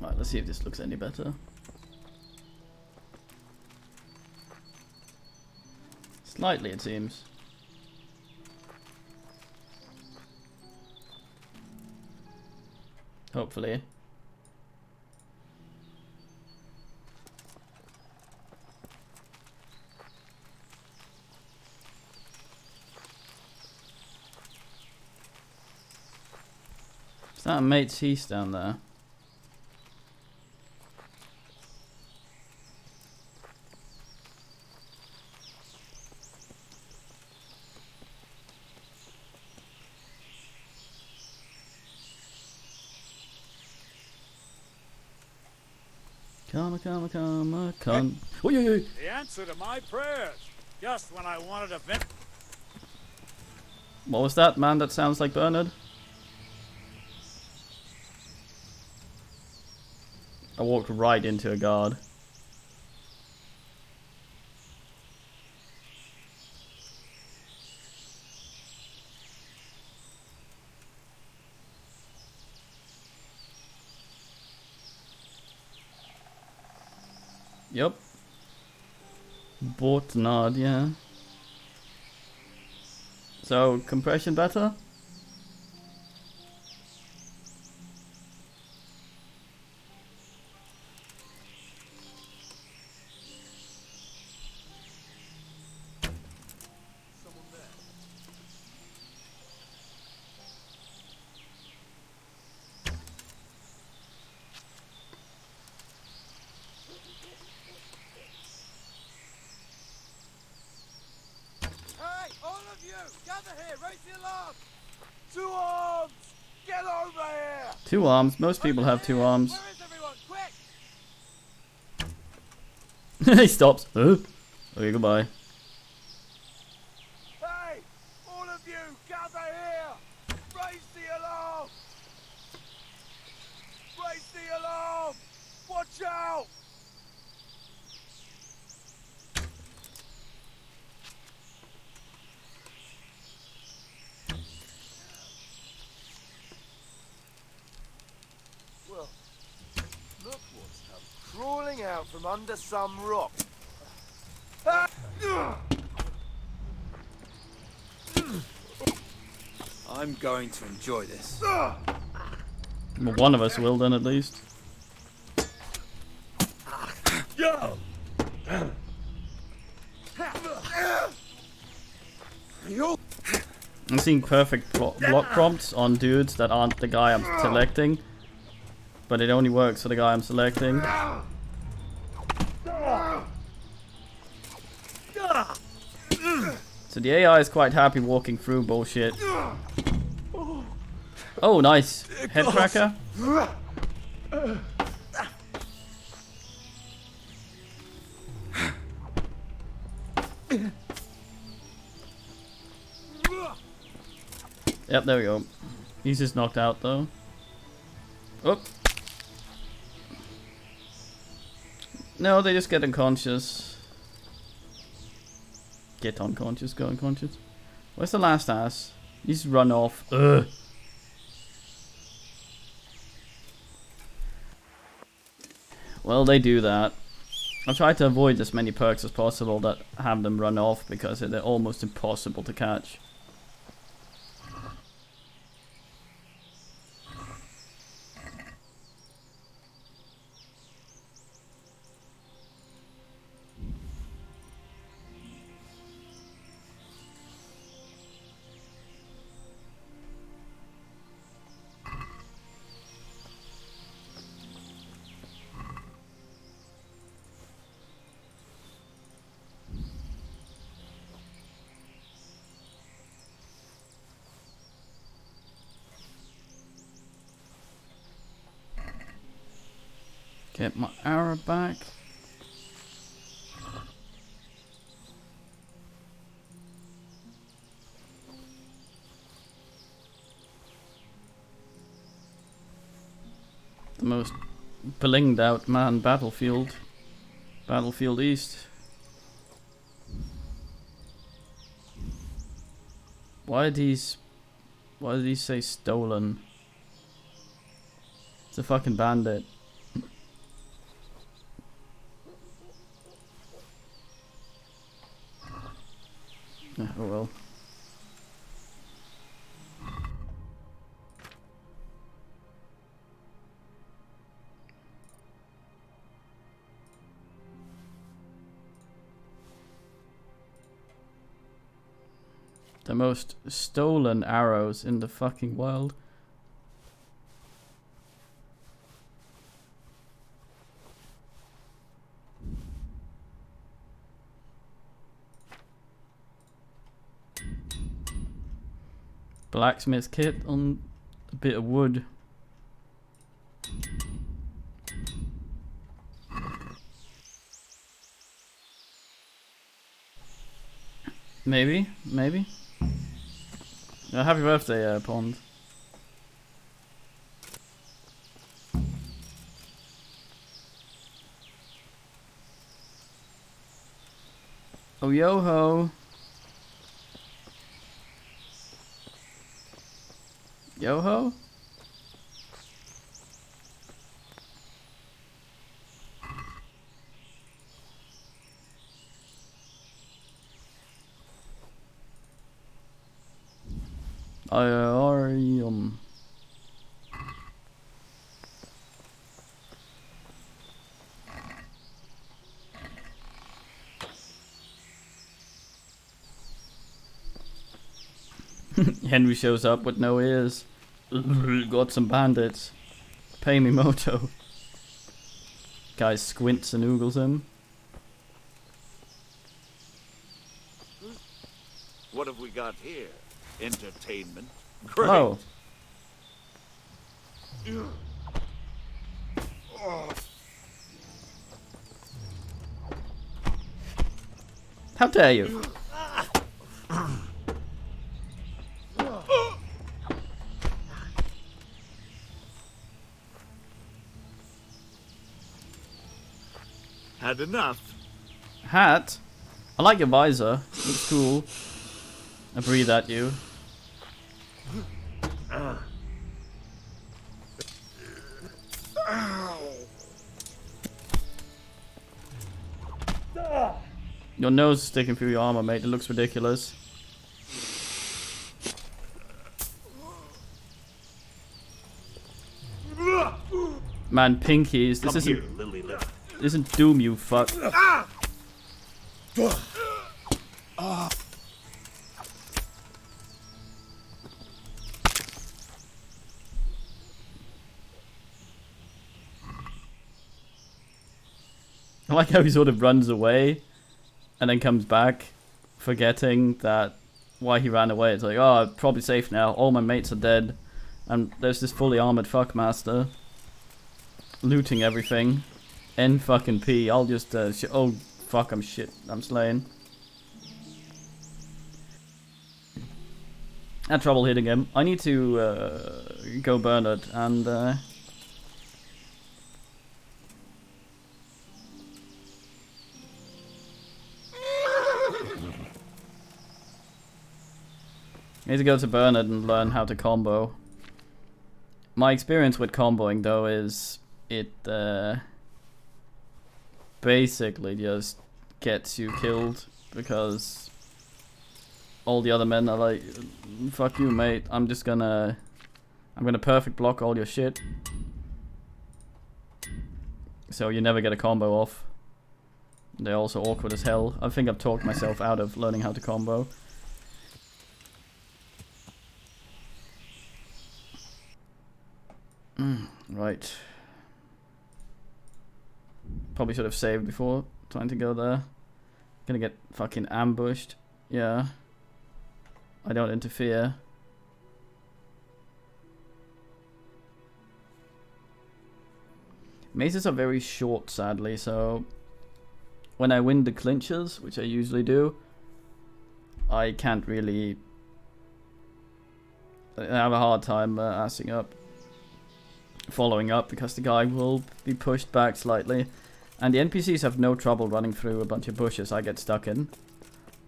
Alright, let's see if this looks any better. Slightly, it seems. Hopefully. Is that a mate's heath down there? Come. Oi. The answer to my prayers, just when I wanted to vent. What was that, man? That sounds like Bernard. I walked right into a guard. Yep. Bortnard, yeah. So, compression better? Gather here, raise the alarm! 2 arms! Get over here! 2 arms? Most people have 2 arms. Where is everyone? Quick! He stops. Okay, goodbye. Hey! All of you, gather here! Raise the alarm! Raise the alarm! Watch out! Look what's come crawling out from under some rock. I'm going to enjoy this. Well, one of us will then, at least. I'm seeing perfect block prompts on dudes that aren't the guy I'm selecting. But it only works for the guy I'm selecting. So the AI is quite happy walking through bullshit. Oh, nice. Head cracker. Yep, there we go. He's just knocked out though. Oh. No, they just get unconscious. Get unconscious, go unconscious. Where's the last ass? He's run off. Ugh. Well, they do that. I'll try to avoid as many perks as possible that have them run off because they're almost impossible to catch. Get my arrow back. The most blinged out man battlefield. Battlefield East. Why did these say stolen? It's a fucking bandit. Oh well. The most stolen arrows in the fucking world. Blacksmith kit on a bit of wood. Maybe. Happy birthday, Pond. Oh, yo ho. Yo ho? Henry shows up with no ears. Got some bandits. Pay me moto. Guy squints and oogles him. What have we got here? Entertainment. Great. Oh. How dare you? Had enough. Hat? I like your visor. Looks cool. I breathe at you. Your nose is sticking through your armor, mate. It looks ridiculous. Man, pinkies. This isn't Doom, you fuck. I like how he sort of runs away and then comes back, forgetting that why he ran away. It's like, oh, I'm probably safe now. All my mates are dead. And there's this fully armored fuckmaster looting everything. N fucking P. I'll just, oh, fuck, I'm slaying. Had trouble hitting him. I need to, go Bernard and, I need to go to Bernard and learn how to combo. My experience with comboing, though, is it basically just gets you killed because all the other men are like, fuck you, mate. I'm gonna perfect block all your shit. So you never get a combo off. They're also awkward as hell. I think I've talked myself out of learning how to combo. Right. Probably should have saved before trying to go there. Gonna get fucking ambushed. Yeah. I don't interfere. Mazes are very short, sadly, so when I win the clinches, which I usually do, I can't really... I have a hard time assing up. Following up because the guy will be pushed back slightly, and the NPCs have no trouble running through a bunch of bushes I get stuck in,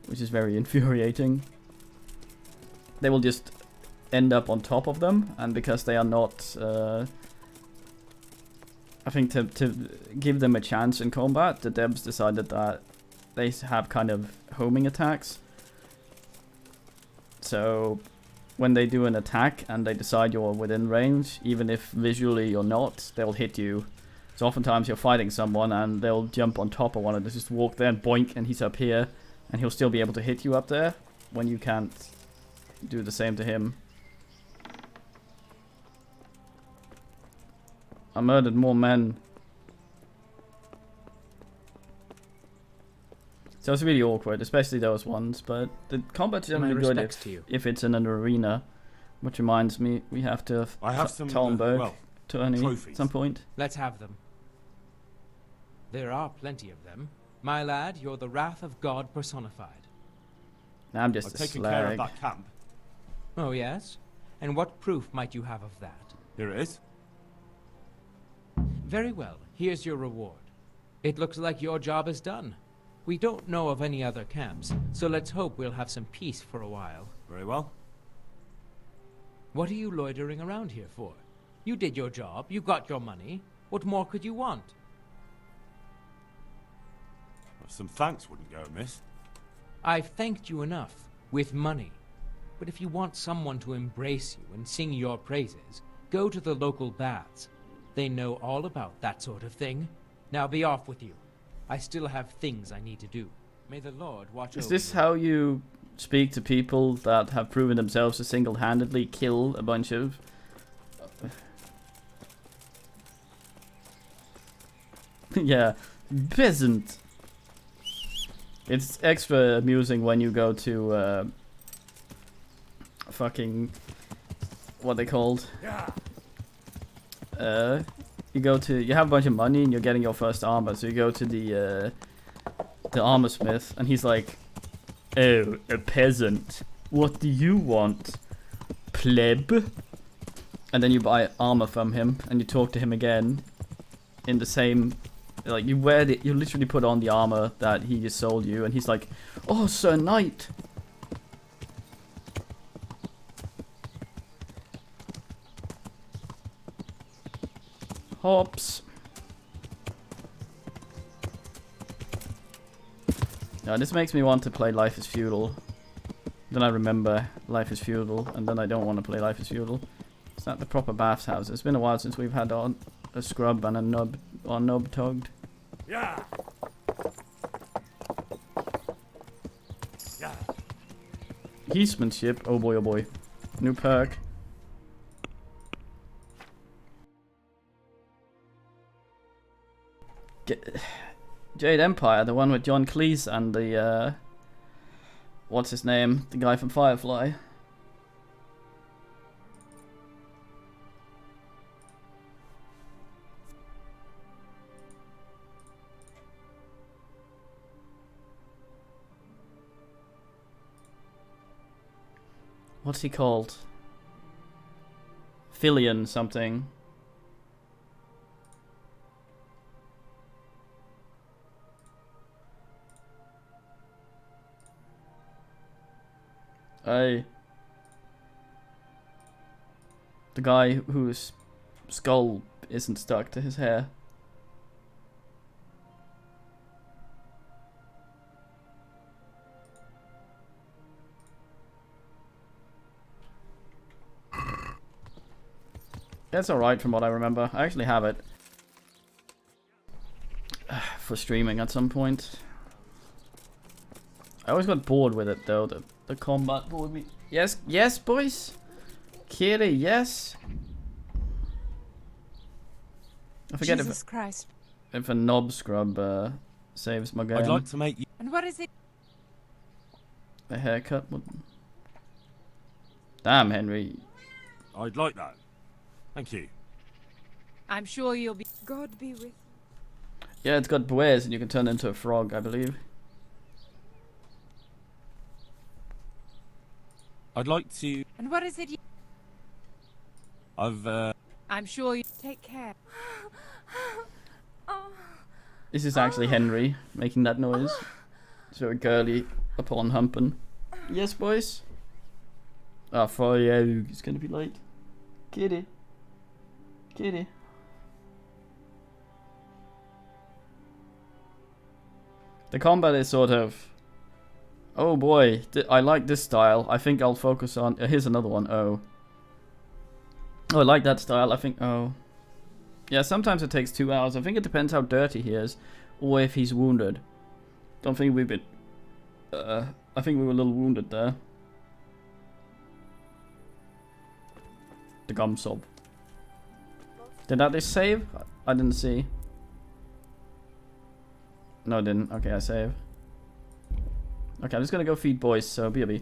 which is very infuriating. They will just end up on top of them, and because they are not I think to give them a chance in combat, the devs decided that they have kind of homing attacks, So when they do an attack and they decide you're within range, even if visually you're not, they'll hit you. So oftentimes you're fighting someone and they'll jump on top of one and just walk there and boink, and he's up here, and he'll still be able to hit you up there when you can't do the same to him. I murdered more men. So it's really awkward, especially those ones, but the combat's generally good if it's in an arena. Which reminds me, we have to have some Talmberg tourney trophies. at some point. Let's have them. There are plenty of them. My lad, you're the wrath of God personified. I'm just I've a taken care of slag. that camp. Oh, yes? And what proof might you have of that? Here it is. Very well. Here's your reward. It looks like your job is done. We don't know of any other camps, so let's hope we'll have some peace for a while. Very well. What are you loitering around here for? You did your job, you got your money. What more could you want? Some thanks wouldn't go amiss. I've thanked you enough, with money. But if you want someone to embrace you and sing your praises, go to the local baths. They know all about that sort of thing. Now be off with you. I still have things I need to do. May the Lord watch over you. Is this how you speak to people that have proven themselves to single-handedly kill a bunch of... yeah, peasant. It's extra amusing when you go to fucking what they called. You have a bunch of money and you're getting your first armor, so you go to the armor smith and he's like, "Oh, a peasant. What do you want, pleb?" And then you buy armor from him and you talk to him again in the same, like you literally put on the armor that he just sold you, and he's like, "Oh, Sir Knight." Hops. Now this makes me want to play Life is Feudal. Then I remember Life is Feudal, and then I don't want to play Life is Feudal. It's not the proper baths house. It's been a while since we've had a scrub and a nub tugged. Yeah. Yeah. Heatsmanship. Oh boy, oh boy. New perk. Jade Empire, the one with John Cleese and the what's his name? The guy from Firefly. What's he called? Fillion something. The guy whose skull isn't stuck to his hair. That's alright from what I remember. I actually have it for streaming at some point. I always got bored with it though. The combat bored me. Yes, yes, boys. Kitty, yes. I forget Jesus Christ. if a knob scrub saves my game. I'd like to make you... And what is it? A haircut. Damn, Henry. I'd like that. Thank you. I'm sure you'll be. God be with. Yeah, it's got wares and you can turn into a frog, I believe. I'd like to... And what is it? I'm sure you take care. This is actually Henry making that noise. It's very girly upon humping. Yes, boys. Ah, for you, it's gonna be late. Kitty. Kitty. The combat is sort of Oh boy, I like this style. I think I'll focus on... here's another one, O. Oh, I like that style. I think... oh. Yeah, sometimes it takes 2 hours. I think it depends how dirty he is. Or if he's wounded. Don't think we've been... I think we were a little wounded there. The gum sob. Did that just save? I didn't see. No, it didn't. Okay, I save. Okay, I'm just gonna go feed boys, so BRB.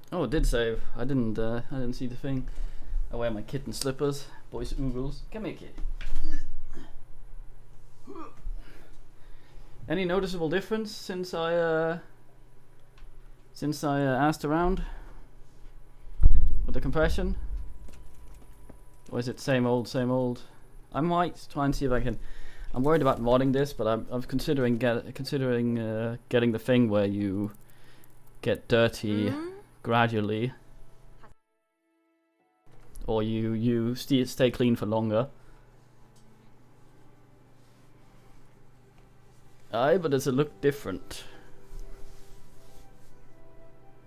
Oh, it did save. I didn't see the thing. I wear my kitten slippers. Boys oogles. Come here, kid. Any noticeable difference since I asked around with the compression? Or is it same old, same old? I might try and see if I can. I'm worried about modding this, but I'm considering getting the thing where you get dirty gradually, or you stay clean for longer. Aye, but does it look different?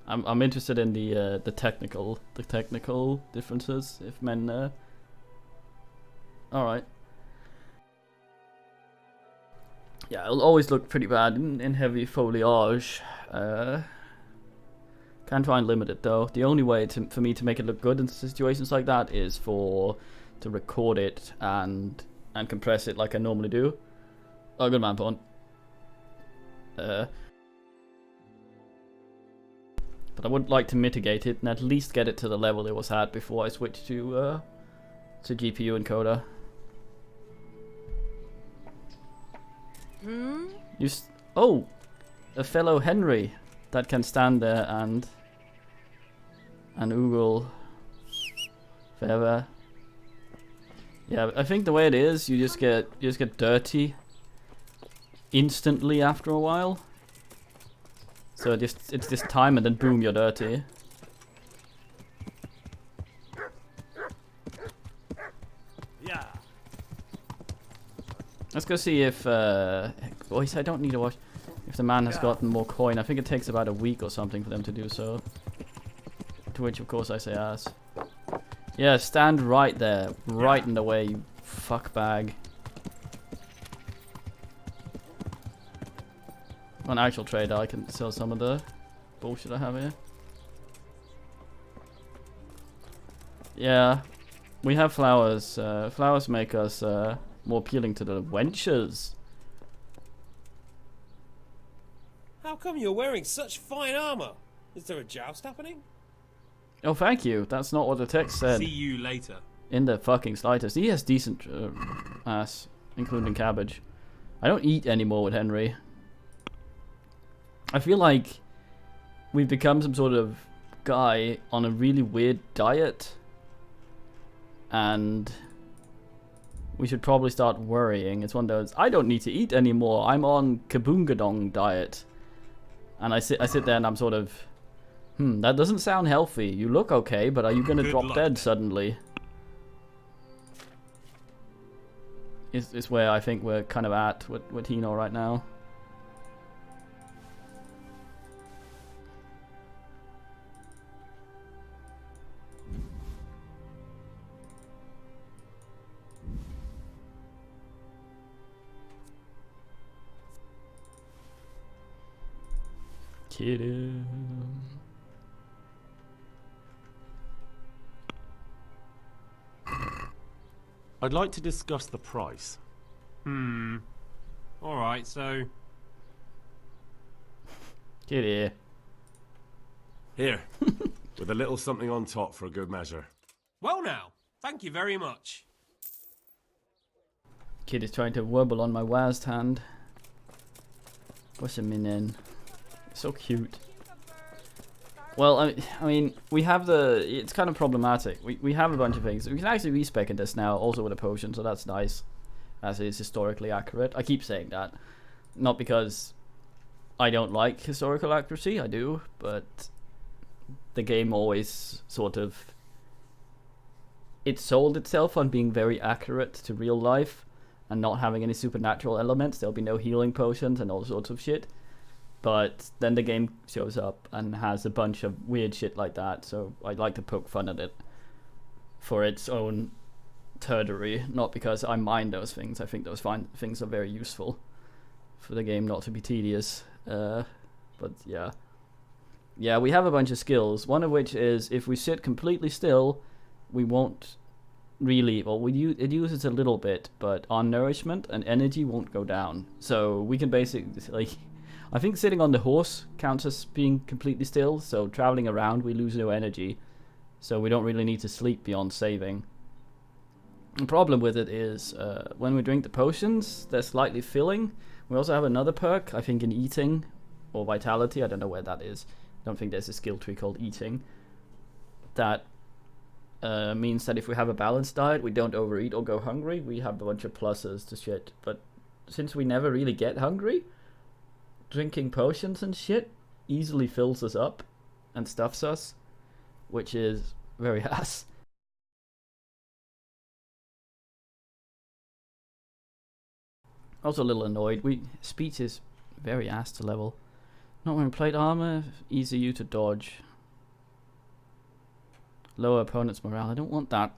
I'm interested in the technical differences. If men, all right. Yeah, it'll always look pretty bad in heavy foliage. Can try and limit it though. The only way for me to make it look good in situations like that is to record it and compress it like I normally do. Oh, good man, Pawn. But I would like to mitigate it and at least get it to the level it was at before I switch to GPU encoder. Oh, a fellow Henry that can stand there and oogle forever. Yeah, I think the way it is, you just get dirty instantly after a while. So it's this time and then boom, you're dirty. Yeah. Let's go see if boys, I don't need to watch if the man has gotten more coin. I think it takes about a week or something for them to do so. To which of course I say ass. Yeah, stand right there, right in the way, you fuck bag. On actual trader, I can sell some of the bullshit I have here. Yeah, we have flowers. Flowers make us more appealing to the wenches. How come you're wearing such fine armor? Is there a joust happening? Oh, thank you. That's not what the text said. See you later. In the fucking slightest. He has decent ass, including cabbage. I don't eat anymore with Henry. I feel like we've become some sort of guy on a really weird diet. And we should probably start worrying. It's one of those, I don't need to eat anymore. I'm on Kabungadong diet. And I sit there and I'm sort of, that doesn't sound healthy. You look okay, but are you going to Good drop luck. dead suddenly? Is where I think we're kind of at with Hino right now. Kid him. I'd like to discuss the price. Alright, so... Get here. Here, with a little something on top for a good measure. Well now, thank you very much. Kid is trying to wobble on my WASD hand. What's a minin? So cute. Well, I mean, we have the... It's kind of problematic. We have a bunch of things. We can actually respec in this now, also with a potion, so that's nice. As it is historically accurate. I keep saying that. Not because I don't like historical accuracy, I do, but the game always sort of... It sold itself on being very accurate to real life and not having any supernatural elements. There'll be no healing potions and all sorts of shit. But then the game shows up and has a bunch of weird shit like that, so I'd like to poke fun at it for its own turdery, not because I mind those things. I think those things are very useful for the game not to be tedious. But yeah. Yeah, we have a bunch of skills, one of which is if we sit completely still, we won't really, well, it uses a little bit, but our nourishment and energy won't go down. So we can basically, like, I think sitting on the horse counts as being completely still, so traveling around we lose no energy, so we don't really need to sleep beyond saving. The problem with it is when we drink the potions, they're slightly filling. We also have another perk, I think in eating, or vitality, I don't know where that is. I don't think there's a skill tree called eating. That means that if we have a balanced diet, we don't overeat or go hungry, we have a bunch of pluses to shit. But since we never really get hungry, drinking potions and shit easily fills us up and stuffs us, which is very ass. Also a little annoyed. Speech is very ass to level. Not wearing plate armor, easy you to dodge. Lower opponent's morale. I don't want that.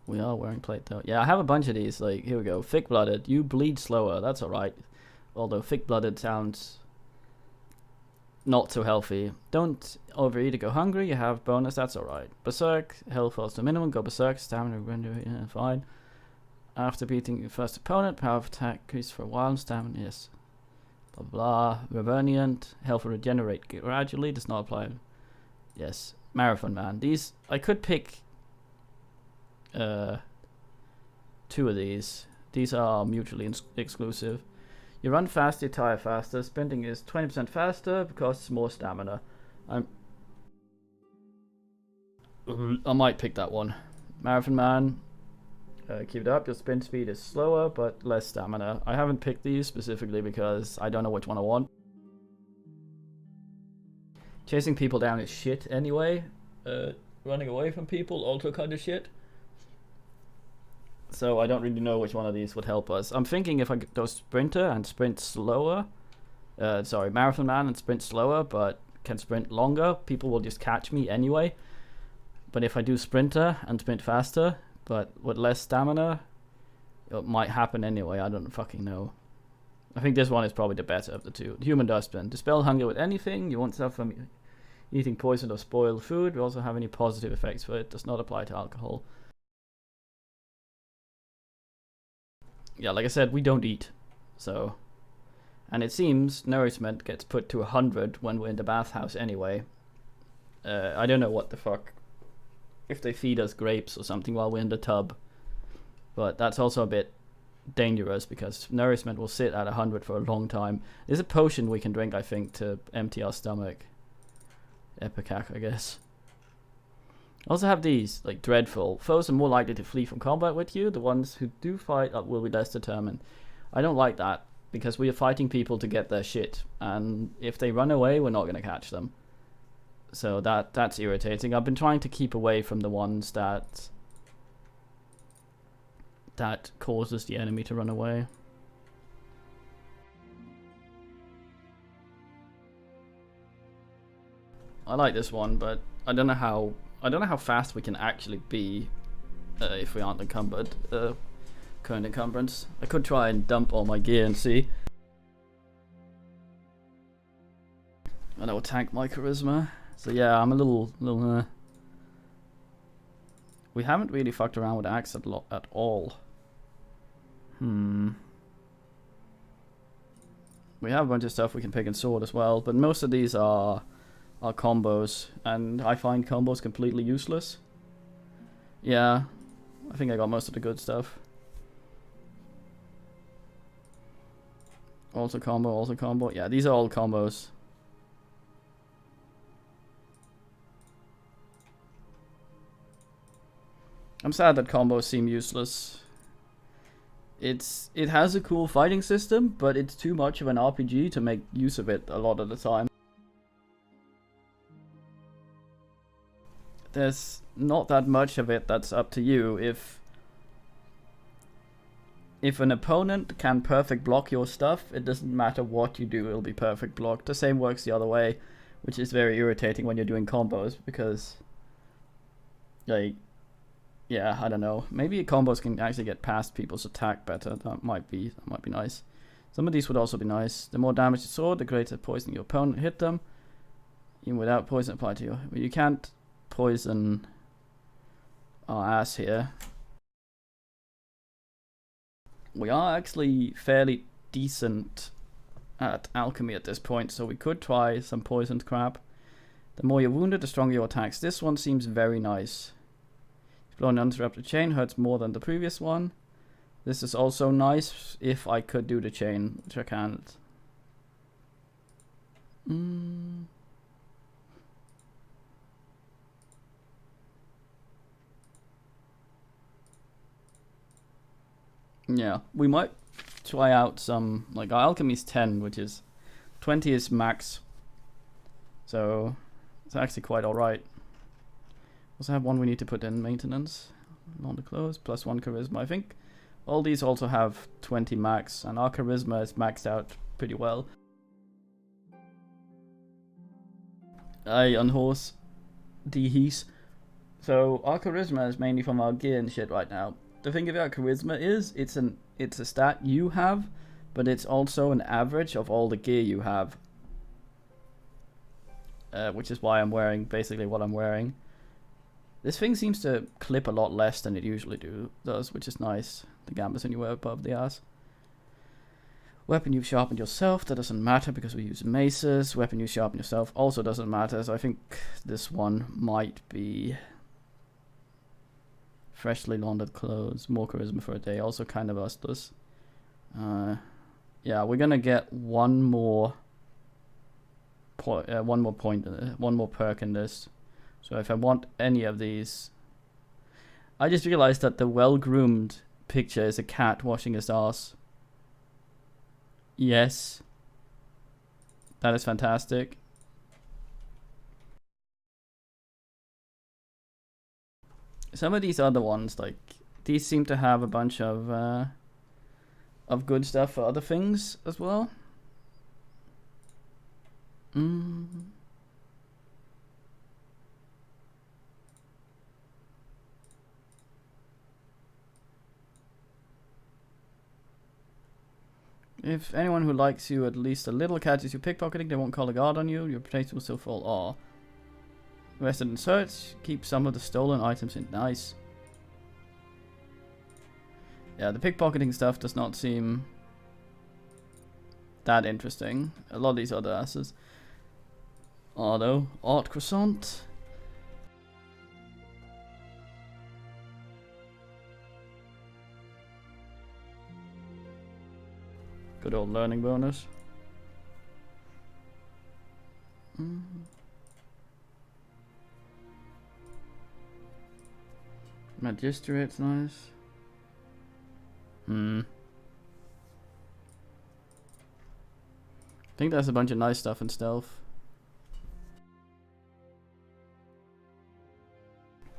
We are wearing plate though. Yeah, I have a bunch of these. Like, here we go. Thick-blooded. You bleed slower. That's alright. Although thick-blooded sounds not so healthy. Don't overeat or go hungry. You have bonus. That's alright. Berserk. Health falls to minimum. Go berserk. Stamina. Yeah, fine. After beating your first opponent, power of attack increase for a while. And stamina. Yes. Blah blah. Revenant. Health will regenerate gradually. Does not apply. Yes. Marathon Man. These I could pick. Two of these. These are mutually exclusive. You run faster, you tire faster. Sprinting is 20% faster because it's more stamina. I might pick that one. Marathon Man. Keep it up. Your sprint speed is slower but less stamina. I haven't picked these specifically because I don't know which one I want. Chasing people down is shit anyway. Running away from people also kind of shit. So I don't really know which one of these would help us. I'm thinking if I go sprinter and sprint slower, Marathon Man and sprint slower, but can sprint longer, people will just catch me anyway. But if I do sprinter and sprint faster, but with less stamina, it might happen anyway. I don't fucking know. I think this one is probably the better of the two. Human Dustbin. Dispel hunger with anything. You won't suffer from eating poison or spoiled food. We also have any positive effects for it. Does not apply to alcohol. yeah, like I said, we don't eat. So, and it seems nourishment gets put to 100 when we're in the bathhouse anyway. I don't know what the fuck, if they feed us grapes or something while we're in the tub. But that's also a bit dangerous because nourishment will sit at 100 for a long time. There's a potion we can drink, I think, to empty our stomach. Ipecac, I guess. Also have these, like Dreadful. Foes are more likely to flee from combat with you. The ones who do fight will be less determined. I don't like that because we are fighting people to get their shit, and if they run away, we're not going to catch them. So that's irritating. I've been trying to keep away from the ones that causes the enemy to run away. I like this one, but I don't know how fast we can actually be if we aren't encumbered. Current encumbrance. I could try and dump all my gear and see. And I will tank my charisma. So yeah, I'm a little we haven't really fucked around with axe at all. We have a bunch of stuff we can pick in sword as well, but most of these are combos, and I find combos completely useless. Yeah, I think I got most of the good stuff. Also combo. Yeah, these are all combos. I'm sad that combos seem useless. It has a cool fighting system, but it's too much of an RPG to make use of it a lot of the time. There's not that much of it that's up to you. If an opponent can perfect block your stuff, it doesn't matter what you do, it'll be perfect blocked. The same works the other way, which is very irritating when you're doing combos because, like, yeah, I don't know. Maybe combos can actually get past people's attack better. That might be nice. Some of these would also be nice. The more damage the sword, the greater poison your opponent hit them. Even without poison applied to you. You can't poison our ass here. We are actually fairly decent at alchemy at this point, so we could try some poisoned crap. The more you're wounded, the stronger your attacks. This one seems very nice. Blow an uninterrupted chain hurts more than the previous one. This is also nice if I could do the chain, which I can't. Yeah, we might try out some, like our alchemy's 10, which is 20 is max. So it's actually quite alright. Also have one we need to put in maintenance. On the close, plus 1 charisma. I think all these also have 20 max, and our charisma is maxed out pretty well. I unhorse dehease. So our charisma is mainly from our gear and shit right now. The thing about charisma is it's a stat you have, but it's also an average of all the gear you have. Which is why I'm wearing basically what I'm wearing. This thing seems to clip a lot less than it usually does, which is nice. The gambits when you wear above the ass. Weapon you've sharpened yourself, that doesn't matter because we use maces. Weapon you sharpen yourself also doesn't matter, so I think this one might be freshly laundered clothes, more charisma for a day, also kind of useless. Yeah, we're gonna get one more perk in this. So if I want any of these, I just realized that the well-groomed picture is a cat washing his ass. Yes, that is fantastic. Some of these other ones, like these, seem to have a bunch of good stuff for other things as well. If anyone who likes you at least a little catches you pickpocketing, they won't call a guard on you. Your reputation will still fall. Aw. Rested in search. Keep some of the stolen items in. Nice. Yeah, the pickpocketing stuff does not seem that interesting. A lot of these other asses are though. Art croissant. Good old learning bonus. Magistrate's nice. I think there's a bunch of nice stuff in stealth.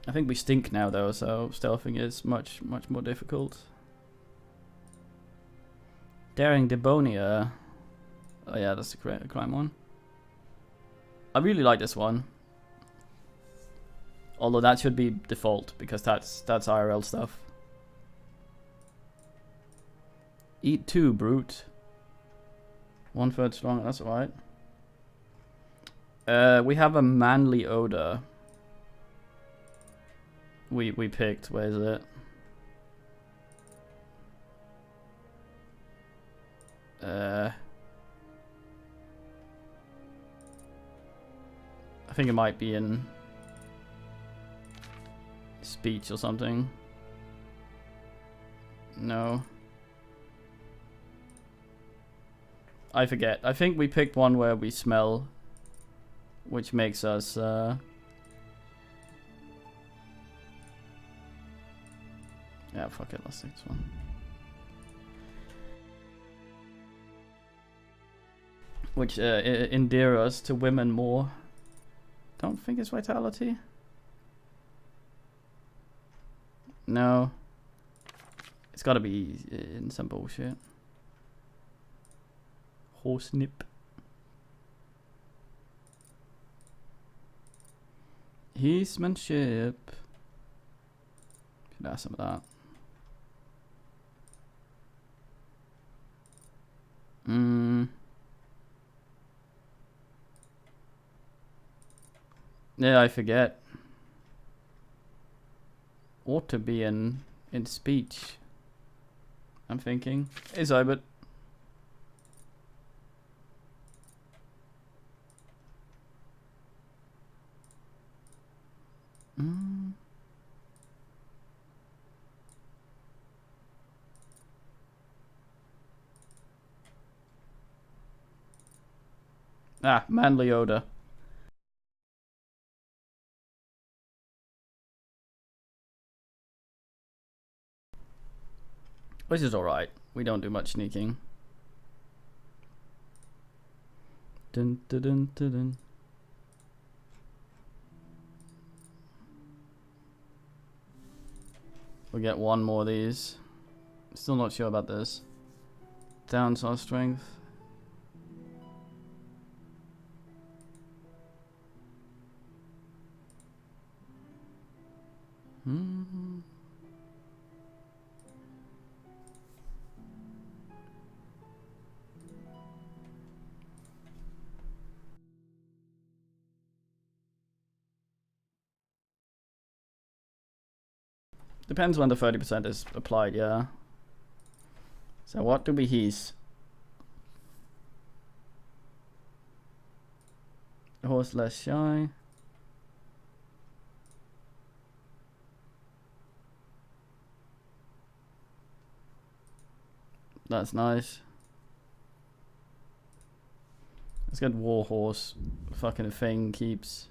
I think we stink now though, so stealthing is much more difficult. Daring Debonia. Oh yeah, that's the crime one. I really like this one. Although that should be default because that's IRL stuff. Eat 2, brute. 1/3 strong, that's alright. We have a manly odor. We picked, where is it? I think it might be in speech or something. No. I forget. I think we picked one where we smell, which makes us yeah, fuck it, let's take this one. Which endear us to women more. Don't think it's vitality. No. It's gotta be in some bullshit. Horsenip. Heathmanship. Should have some of that. Yeah, I forget. Ought to be in speech. I'm thinking. Hey, Zybert. Ah, manly odor. Which is alright. We don't do much sneaking. Dun, dun, dun, dun, dun. We'll get one more of these. Still not sure about this. Downside strength. Depends when the 30% is applied, yeah. So what do we he's? A horse less shy. That's nice. Let's get Warhorse. Fucking thing keeps.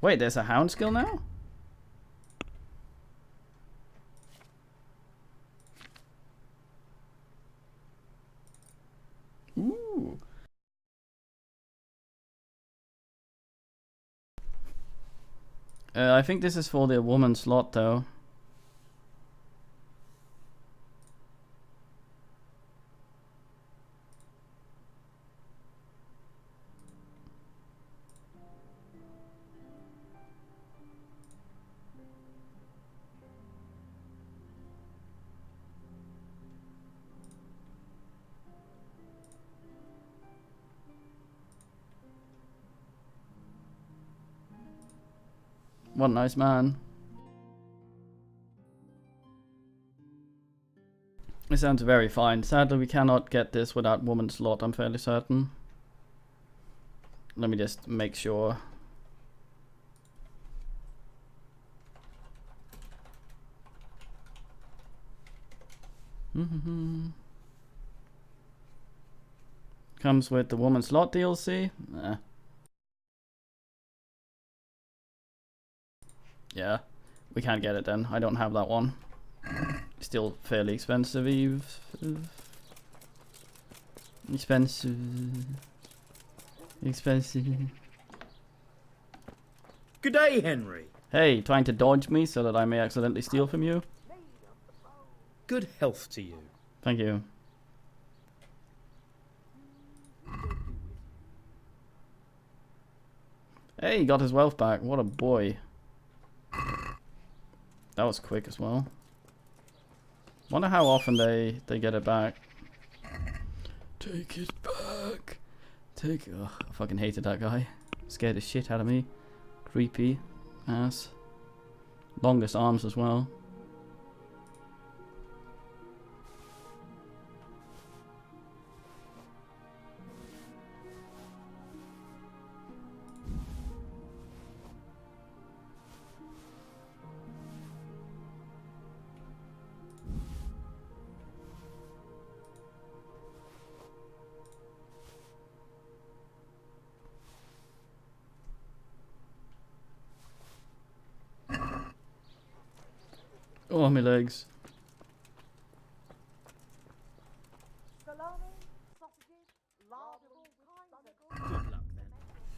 Wait, there's a hound skill now? Ooh. I think this is for the woman slot though. What a nice man. It sounds very fine. Sadly, we cannot get this without woman's lot, I'm fairly certain. Let me just make sure. Comes with the woman's lot DLC. Yeah, we can't get it then. I don't have that one. Still fairly expensive. Expensive. Good day, Henry. Hey, trying to dodge me so that I may accidentally steal from you? Good health to you. Thank you. Hey, he got his wealth back. What a boy. That was quick as well. Wonder how often they get it back. Take it back. Take it. Ugh, I fucking hated that guy. Scared the shit out of me. Creepy ass. Longest arms as well. Oh, my legs.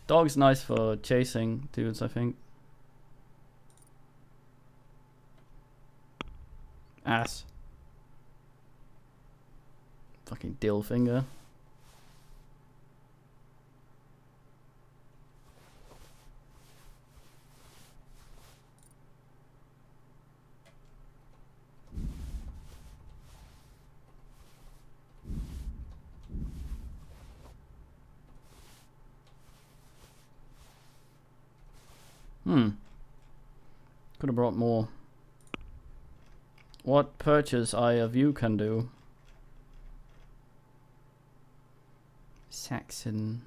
Dog's nice for chasing dudes, I think. Ass. Fucking dill finger. Could have brought more. What purchase Eye of You can do? Saxon.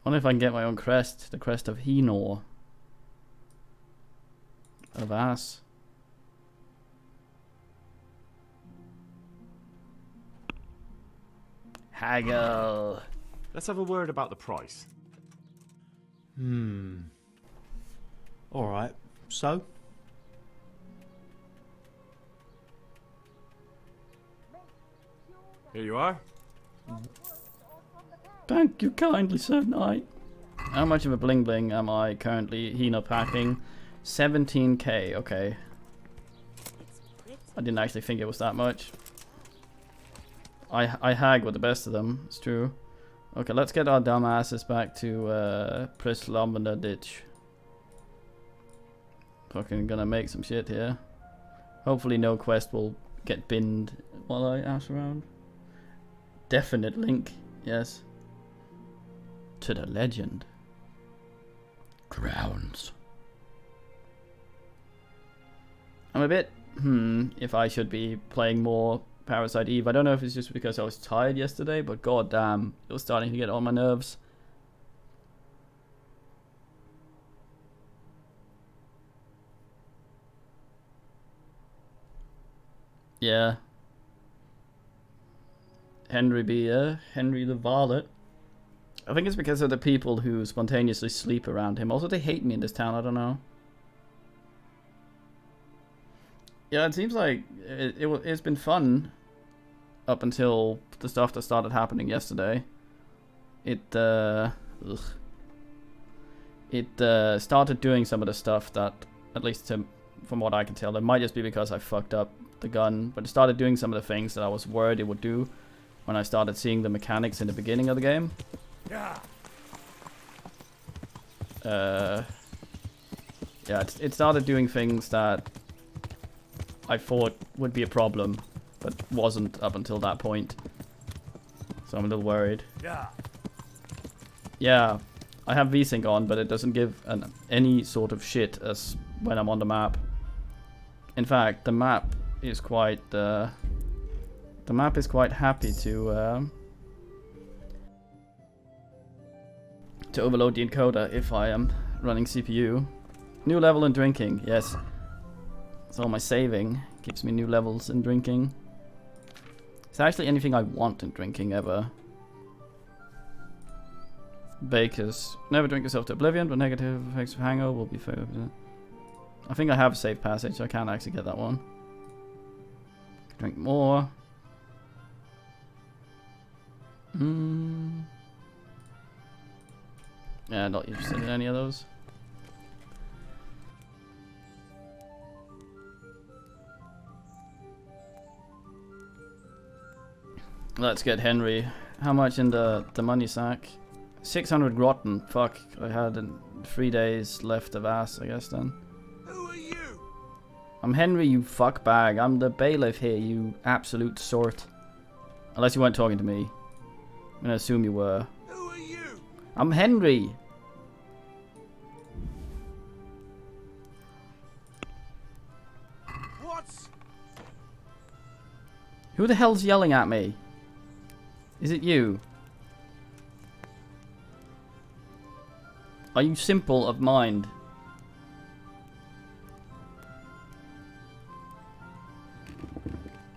Wonder if I can get my own crest. The crest of Henor. Of ass. Haggle. Let's have a word about the price. Alright, so? Here you are. Thank you kindly, Sir Knight. How much of a bling bling am I currently Hina packing? 17k, okay. I didn't actually think it was that much. I hag with the best of them, it's true. Okay, let's get our dumb asses back to Pris Lavender Ditch. Fucking gonna make some shit here. Hopefully no quest will get binned while I ass around. Definite link, yes. To the legend. Grounds. I'm a bit, if I should be playing more Parasite Eve. I don't know if it's just because I was tired yesterday, but goddamn, it was starting to get on my nerves. Yeah. Henry the Varlet. I think it's because of the people who spontaneously sleep around him. Also, they hate me in this town, I don't know. Yeah, it seems like it's been fun up until the stuff that started happening yesterday. It started doing some of the stuff that, at least from what I can tell, it might just be because I fucked up the gun, but it started doing some of the things that I was worried it would do when I started seeing the mechanics in the beginning of the game. Yeah. Yeah, it started doing things that I thought would be a problem, but wasn't up until that point. So I'm a little worried. Yeah. Yeah. I have VSync on, but it doesn't give any sort of shit as when I'm on the map. In fact, the map is quite happy to overload the encoder if I am running CPU. New level in drinking, yes. So my saving gives me new levels in drinking. It's actually anything I want in drinking ever. Bakers. Never drink yourself to oblivion, but negative effects of hangover will be favored. I think I have a safe passage, so I can't actually get that one. Drink more. Yeah, not interested in any of those. Let's get Henry. How much in the money sack? 600 rotten. Fuck. I had 3 days left of ass, I guess then. Who are you? I'm Henry, you fuck bag. I'm the bailiff here, you absolute sort. Unless you weren't talking to me. I'm gonna assume you were. Who are you? I'm Henry. What? Who the hell's yelling at me? Is it you? Are you simple of mind?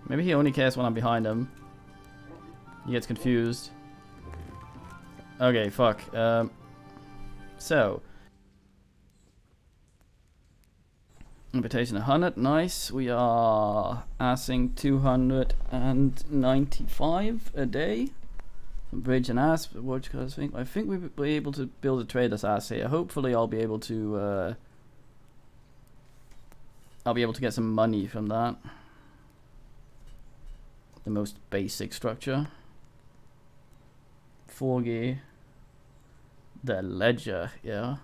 Maybe he only cares when I'm behind him. He gets confused. Okay, fuck. So. Invitation 100, nice. We are assing 295 a day. Bridge and ass, watch cars thing. I think we'll be able to build a trader's ass here. Hopefully I'll be able to get some money from that. The most basic structure. Forgy. The ledger, yeah.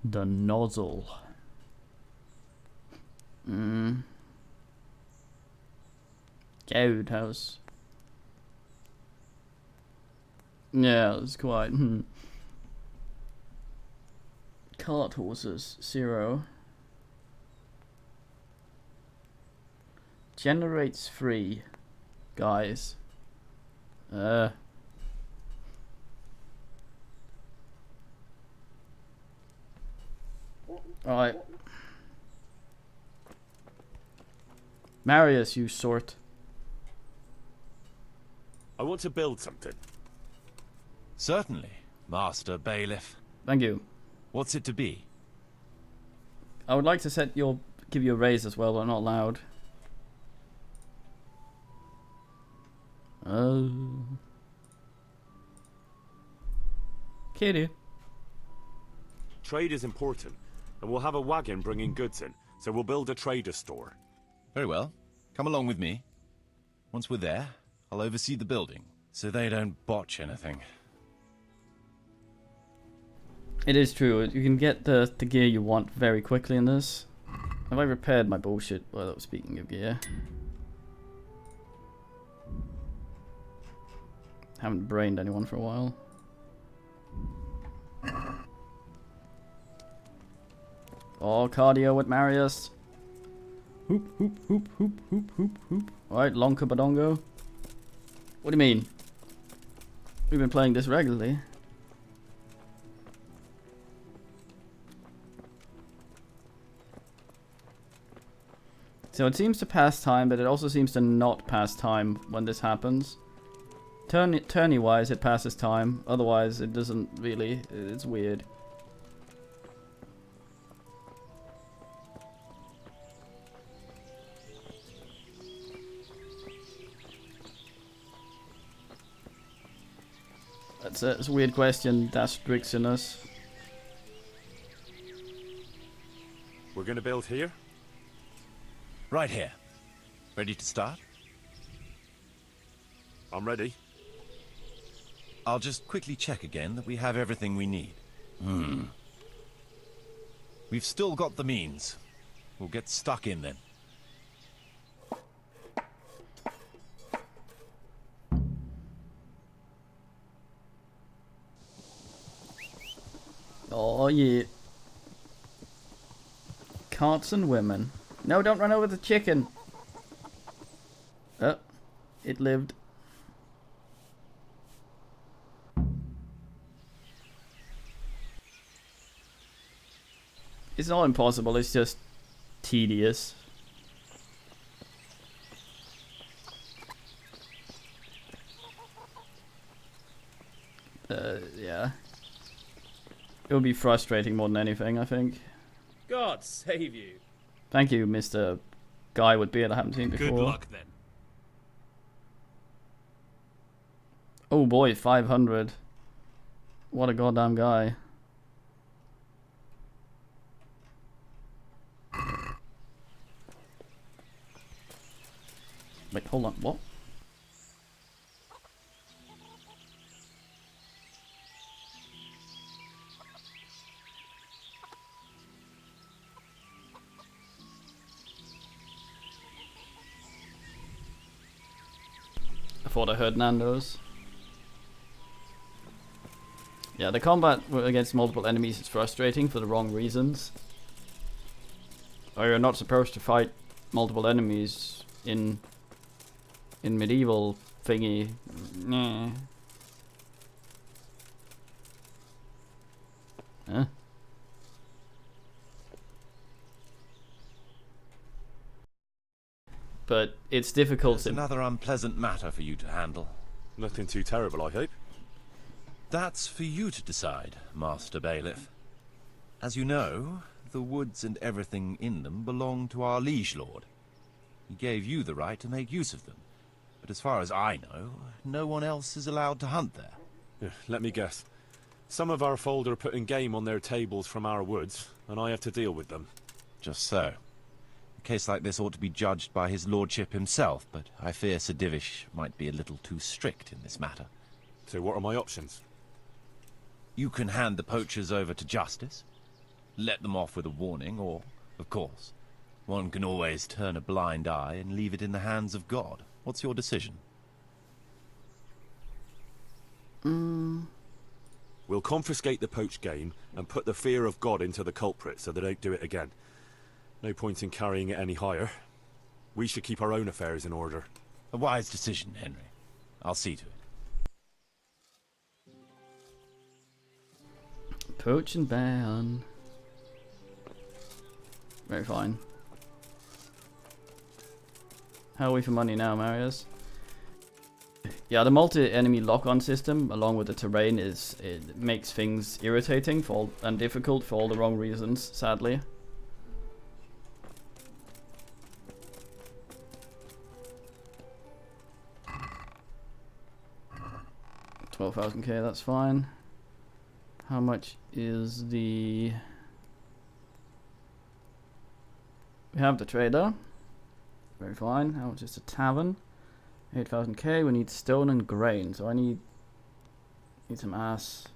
The nozzle. Code house. Yeah, it's quite. Cart horses, 0. Generates 3. Guys. Alright. Marius, you sort. I want to build something. Certainly, Master Bailiff. Thank you. What's it to be? I would like to give you a raise as well, but not allowed. Kitty. Trade is important, and we'll have a wagon bringing goods in, so we'll build a trader store. Very well. Come along with me. Once we're there, I'll oversee the building, so they don't botch anything. It is true. You can get the gear you want very quickly in this. Have I repaired my bullshit? Well, speaking of gear. Haven't brained anyone for a while. Oh, cardio with Marius. Hoop, hoop, hoop, hoop, hoop, hoop, hoop. Alright, Lonka Badongo. What do you mean? We've been playing this regularly. So it seems to pass time, but it also seems to not pass time when this happens. Tourney-wise, it passes time. Otherwise, it doesn't really. It's weird. That's a weird question. That's Drixinus. We're gonna build here? Right here. Ready to start? I'm ready. I'll just quickly check again that we have everything we need. We've still got the means. We'll get stuck in then. Oh yeah. Carts and women. No, don't run over the chicken. Oh, it lived. It's not impossible, it's just tedious. Yeah. It would be frustrating more than anything, I think. God save you. Thank you, Mr. Guy with beard I haven't seen before. Good luck then. Oh boy, 500. What a goddamn guy. Wait, hold on, what? I thought I heard Nando's. Yeah, the combat against multiple enemies is frustrating for the wrong reasons. Or you're not supposed to fight multiple enemies in medieval thingy. Nah. Huh? But it's difficult It's to... another unpleasant matter for you to handle. Nothing too terrible, I hope. That's for you to decide, Master Bailiff. As you know, the woods and everything in them belong to our liege lord. He gave you the right to make use of them. But as far as I know, no one else is allowed to hunt there. Let me guess. Some of our fold are putting game on their tables from our woods, and I have to deal with them. Just so. A case like this ought to be judged by his lordship himself, but I fear Sir Divish might be a little too strict in this matter. So what are my options? You can hand the poachers over to justice, let them off with a warning, or, of course, one can always turn a blind eye and leave it in the hands of God. What's your decision? We'll confiscate the poached game and put the fear of God into the culprit so they don't do it again. No point in carrying it any higher. We should keep our own affairs in order. A wise decision, Henry. I'll see to it. Poach and ban. Very fine. How are we for money now, Marius? Yeah, the multi-enemy lock-on system, along with the terrain, it makes things irritating and difficult for all the wrong reasons, sadly. $12,000k, that's fine. How much is the... We have the trader. Very fine. How much is the tavern? 8,000k. We need stone and grain. So I need some ass.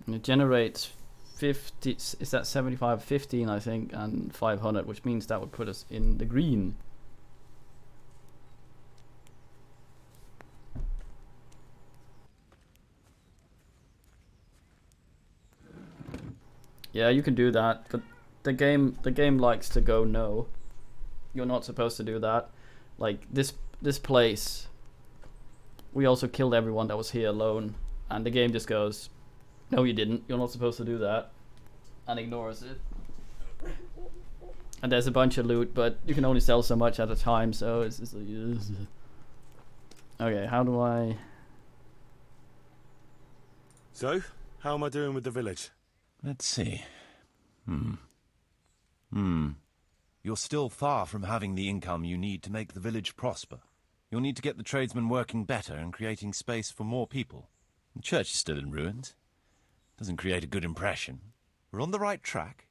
And it generates 50. Is that 75, 15, I think, and 500, which means that would put us in the green. Yeah, you can do that, but the game likes to go no. You're not supposed to do that. Like this place, we also killed everyone that was here alone, and the game just goes, no, you didn't. You're not supposed to do that, and ignores it. And there's a bunch of loot, but you can only sell so much at a time, so it's just like, okay. How do I? So, how am I doing with the village? Let's see. You're still far from having the income you need to make the village prosper. You'll need to get the tradesmen working better and creating space for more people. The church is still in ruins. Doesn't create a good impression. We're on the right track,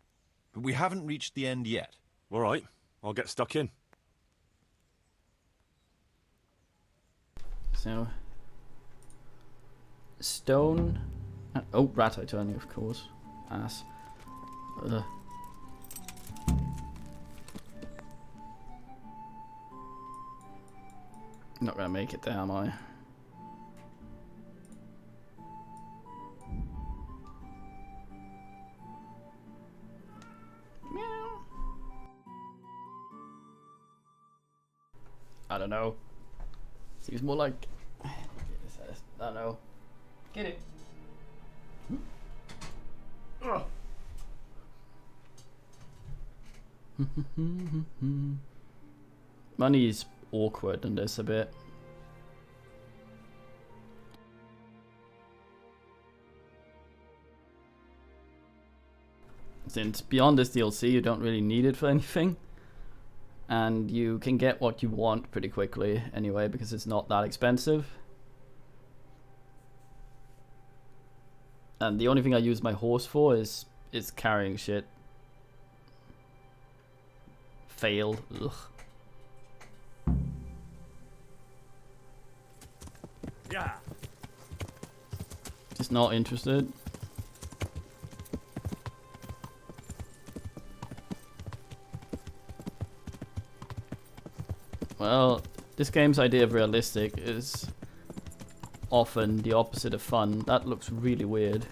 but we haven't reached the end yet. All right, I'll get stuck in. So, stone. Oh, rat attorney, of course. Ass. Ugh. Not gonna make it there, am I? know. Seems more like... I don't know. Get it. Ugh. Money's awkward in this a bit. Since beyond this DLC you don't really need it for anything. And you can get what you want pretty quickly anyway because it's not that expensive. And the only thing I use my horse for is carrying shit. Fail. Ugh. Yeah. Just not interested. Well, this game's idea of realistic is often the opposite of fun. That looks really weird.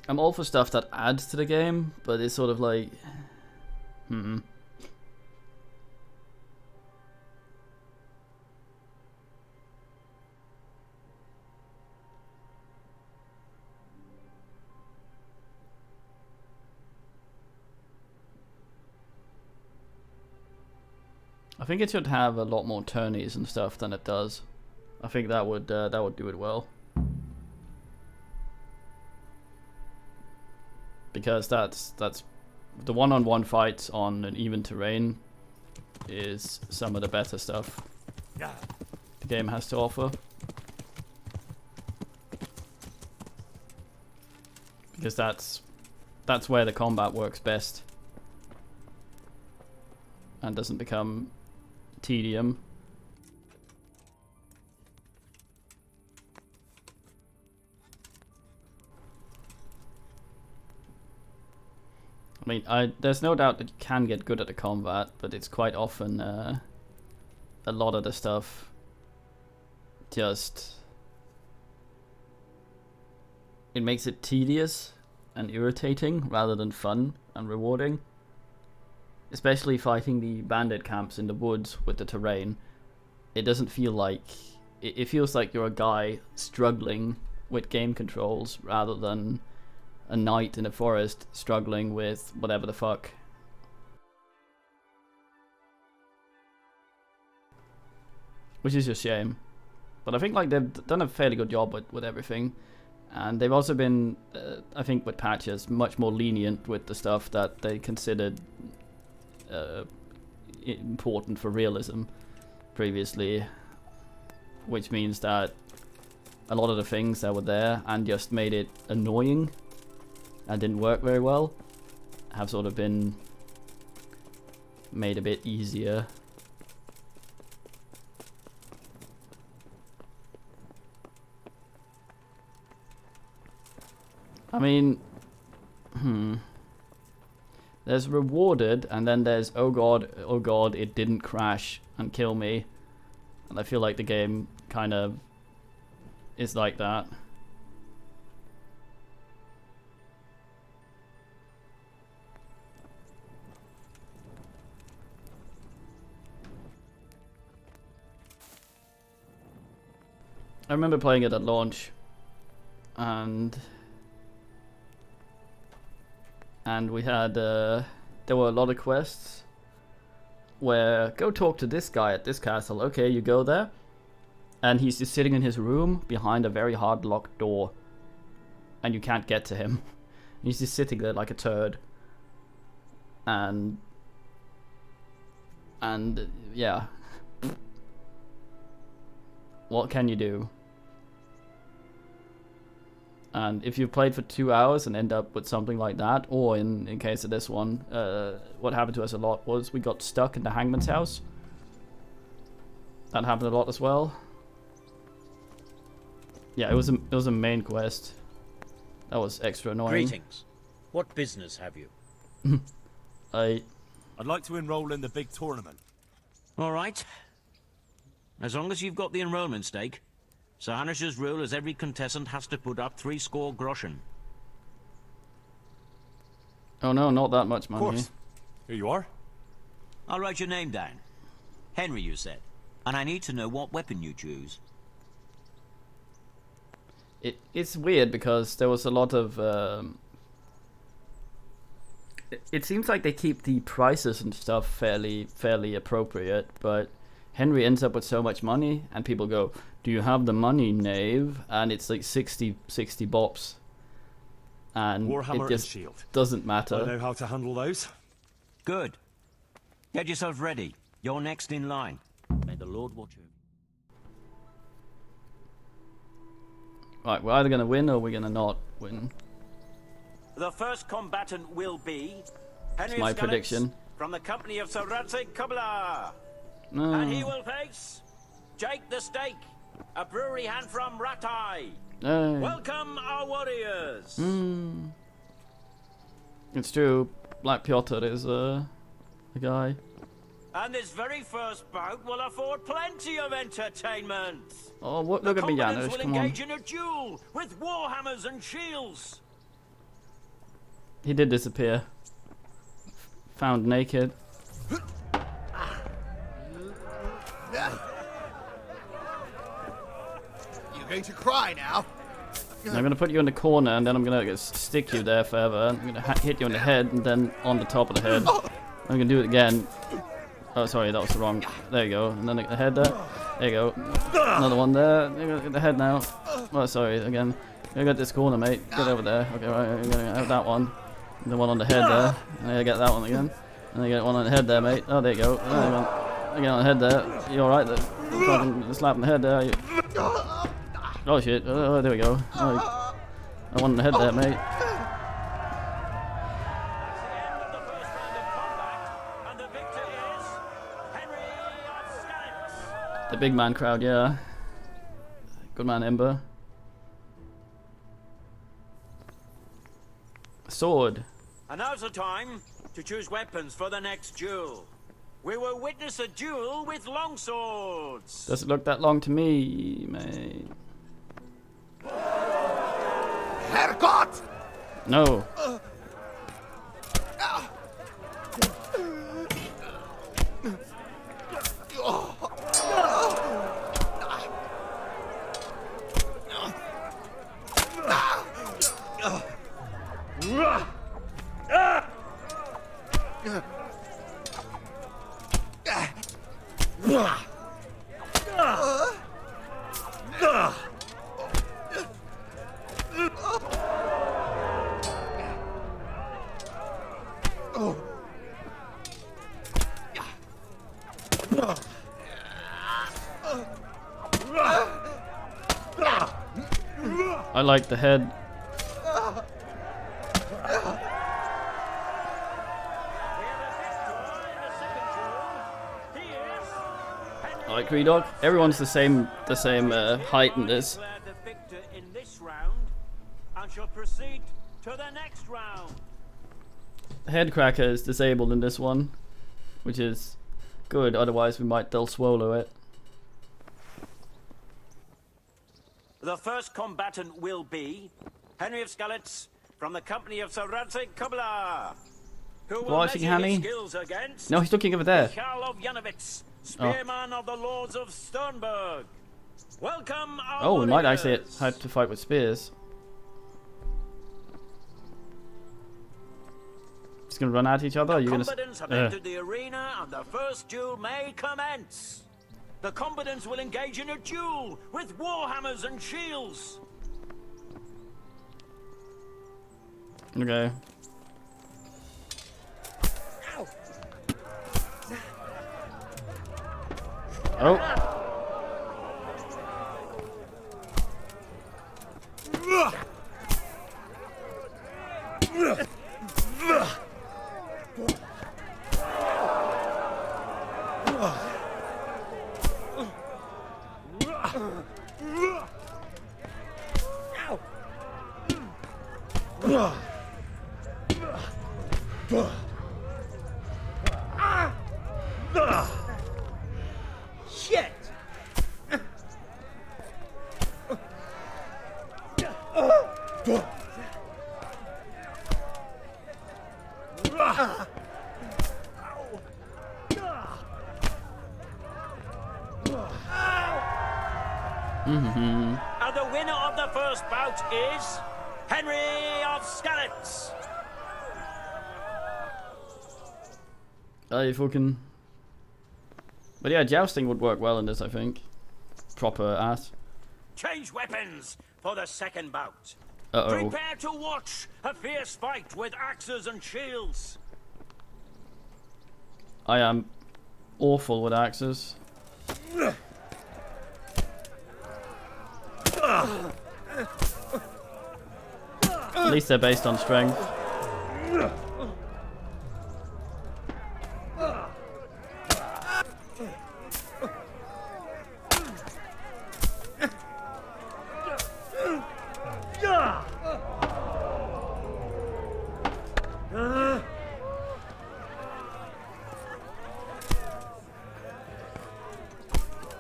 I'm all for stuff that adds to the game, but it's sort of like... I think it should have a lot more turnies and stuff than it does. I think that would do it well. Because that's the one-on-one fights on an even terrain is some of the better stuff the game has to offer. Because that's where the combat works best and doesn't become tedium. I mean, there's no doubt that you can get good at the combat, but it's quite often a lot of the stuff just... It makes it tedious and irritating rather than fun and rewarding. Especially fighting the bandit camps in the woods with the terrain. It doesn't feel like... It feels like you're a guy struggling with game controls rather than a knight in a forest struggling with whatever the fuck. Which is a shame. But I think like they've done a fairly good job with everything. And they've also been, I think with patches, much more lenient with the stuff that they considered important for realism previously. Which means that a lot of the things that were there and just made it annoying and didn't work very well have sort of been made a bit easier. I mean, there's rewarded and then there's oh god, it didn't crash and kill me. And I feel like the game kind of is like that. I remember playing it at launch, and we had there were a lot of quests where go talk to this guy at this castle. Okay, you go there, and he's just sitting in his room behind a very hard locked door, and you can't get to him. He's just sitting there like a turd, and yeah, what can you do? And if you played for 2 hours and end up with something like that, or in case of this one, what happened to us a lot was we got stuck in the hangman's house. That happened a lot as well. Yeah, it was a main quest. That was extra annoying. Greetings. What business have you? I'd like to enroll in the big tournament. All right. As long as you've got the enrollment stake, Sir Hanish's rule is every contestant has to put up 3 score groschen. Oh no, not that much Of money. course. Here you are. I'll write your name down. Henry, you said. And I need to know what weapon you choose. It's weird because there was a lot of... It seems like they keep the prices and stuff fairly appropriate, but Henry ends up with so much money, and people go, "Do you have the money, knave?" And it's like 60 bops. And Warhammer it just and shield. doesn't I matter. know how to handle those. Good. Get yourself ready. You're next in line. May the Lord watch over you. Right, we're either going to win or we're going to not win. The first combatant will be Henry my of Skalitz prediction. from the company of Sir Radzig Kobyla. No. And he will face Jake the Stake, a brewery hand from Ratai. Hey. Welcome, our warriors. It's true. Black Piotr is a guy. And this very first bout will afford plenty of entertainment. Oh, look at me, Combatants Janusz. will Come on. engage in a duel with warhammers and shields. He did disappear. Found naked. You're going to cry now. I'm gonna put you in the corner, and then I'm gonna stick you there forever. I'm gonna hit you in the head, and then on the top of the head. I'm gonna do it again. Oh, sorry, that was the wrong. There you go. And then the head there. There you go. Another one there. You're gonna get the head now. Oh, sorry, again. You got this corner, mate. Get over there. Okay, right. You're gonna have that one. And the one on the head there. And then I get that one again. And then you get one on the head there, mate. Oh, there you go. Again on the head there. You alright? The fucking slap on the head there. Oh shit. Oh, there we go. Oh, I want the head there, mate. The big man crowd, yeah. Good man, Ember. Sword. And now's the time to choose weapons for the next duel. We will witness a duel with longswords. Doesn't look that long to me, mate. Herrgott! No. I like the head. I like Greedog. Everyone's the same height in this. Declare the victor in this round and shall proceed to the next round. Headcracker is disabled in this one, which is good. Otherwise, they'll swallow it. The first combatant will be Henry of Skalitz from the company of Sir Radzig Kobyla, who will Watching measure his Hanny? skills against No, he's looking over there. Michal of Janovitz, spearman of the Lords of Sternberg. Welcome, our Oh, we might warriors. actually have to fight with spears. Just gonna run at each other. Or you're Combatants have gonna. entered the arena and the first duel may commence. The combatants will engage in a duel with warhammers and shields. Okay. Oh. Shit! And the winner of the first bout is Henry of Skalitz. You fucking. But yeah, jousting would work well in this, I think. Proper ass. Change weapons for the second bout. Uh-oh. Prepare to watch a fierce fight with axes and shields. I am awful with axes. At least they're based on strength.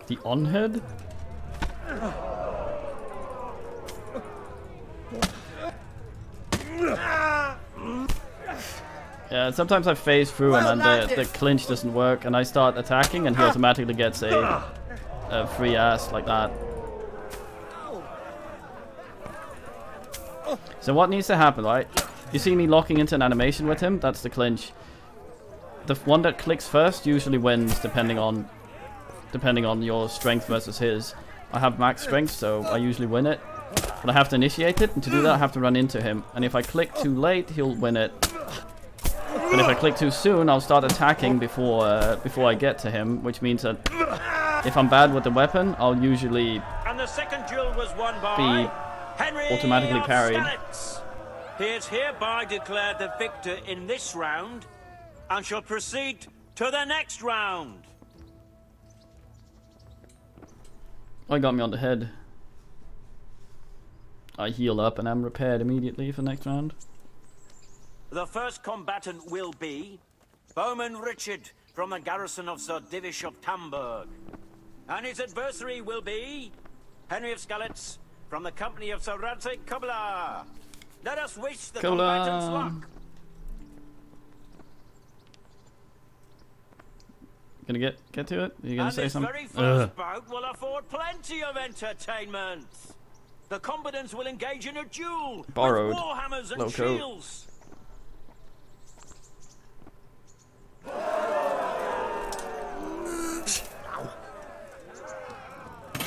The on-head? Yeah, sometimes I phase through and then the clinch doesn't work and I start attacking and he automatically gets a free ass like that. So what needs to happen, right? You see me locking into an animation with him? That's the clinch. The one that clicks first usually wins depending on your strength versus his. I have max strength, so I usually win it. But I have to initiate it, and to do that I have to run into him. And if I click too late, he'll win it. And if I click too soon, I'll start attacking before I get to him, which means that if I'm bad with the weapon, I'll usually And the second duel was won by be Henry automatically of parried. Skalitz. He is hereby declared the victor in this round and shall proceed to the next round. Oh, he got me on the head. I heal up and am repaired immediately for next round. The first combatant will be Bowman Richard from the garrison of Sir Divish of Tamburg. And his adversary will be Henry of Skalitz from the company of Sir Radzig Kobyla. Let us wish the combatants luck. Gonna get to it? Are you gonna say something? And this very first bout will afford plenty of entertainment. The combatants will engage in a duel Borrowed. with warhammers and Loco. shields.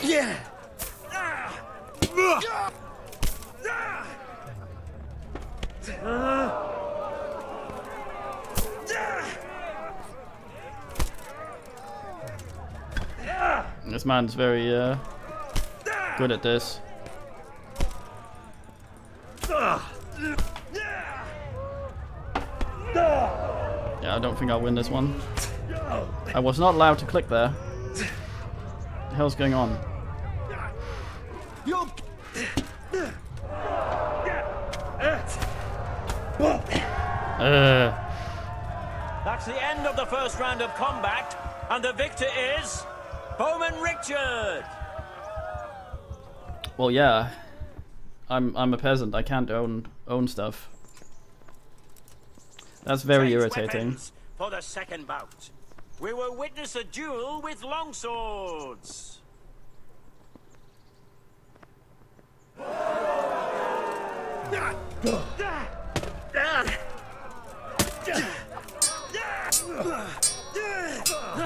Yeah. This man's very good at this. Yeah, I don't think I'll win this one. I was not allowed to click there. What the hell's going on? That's the end of the first round of combat, and the victor is Bowman Richard. Well, yeah. I'm a peasant. I can't own stuff. That's very Change irritating. weapons for the second bout. We will witness a duel with longswords.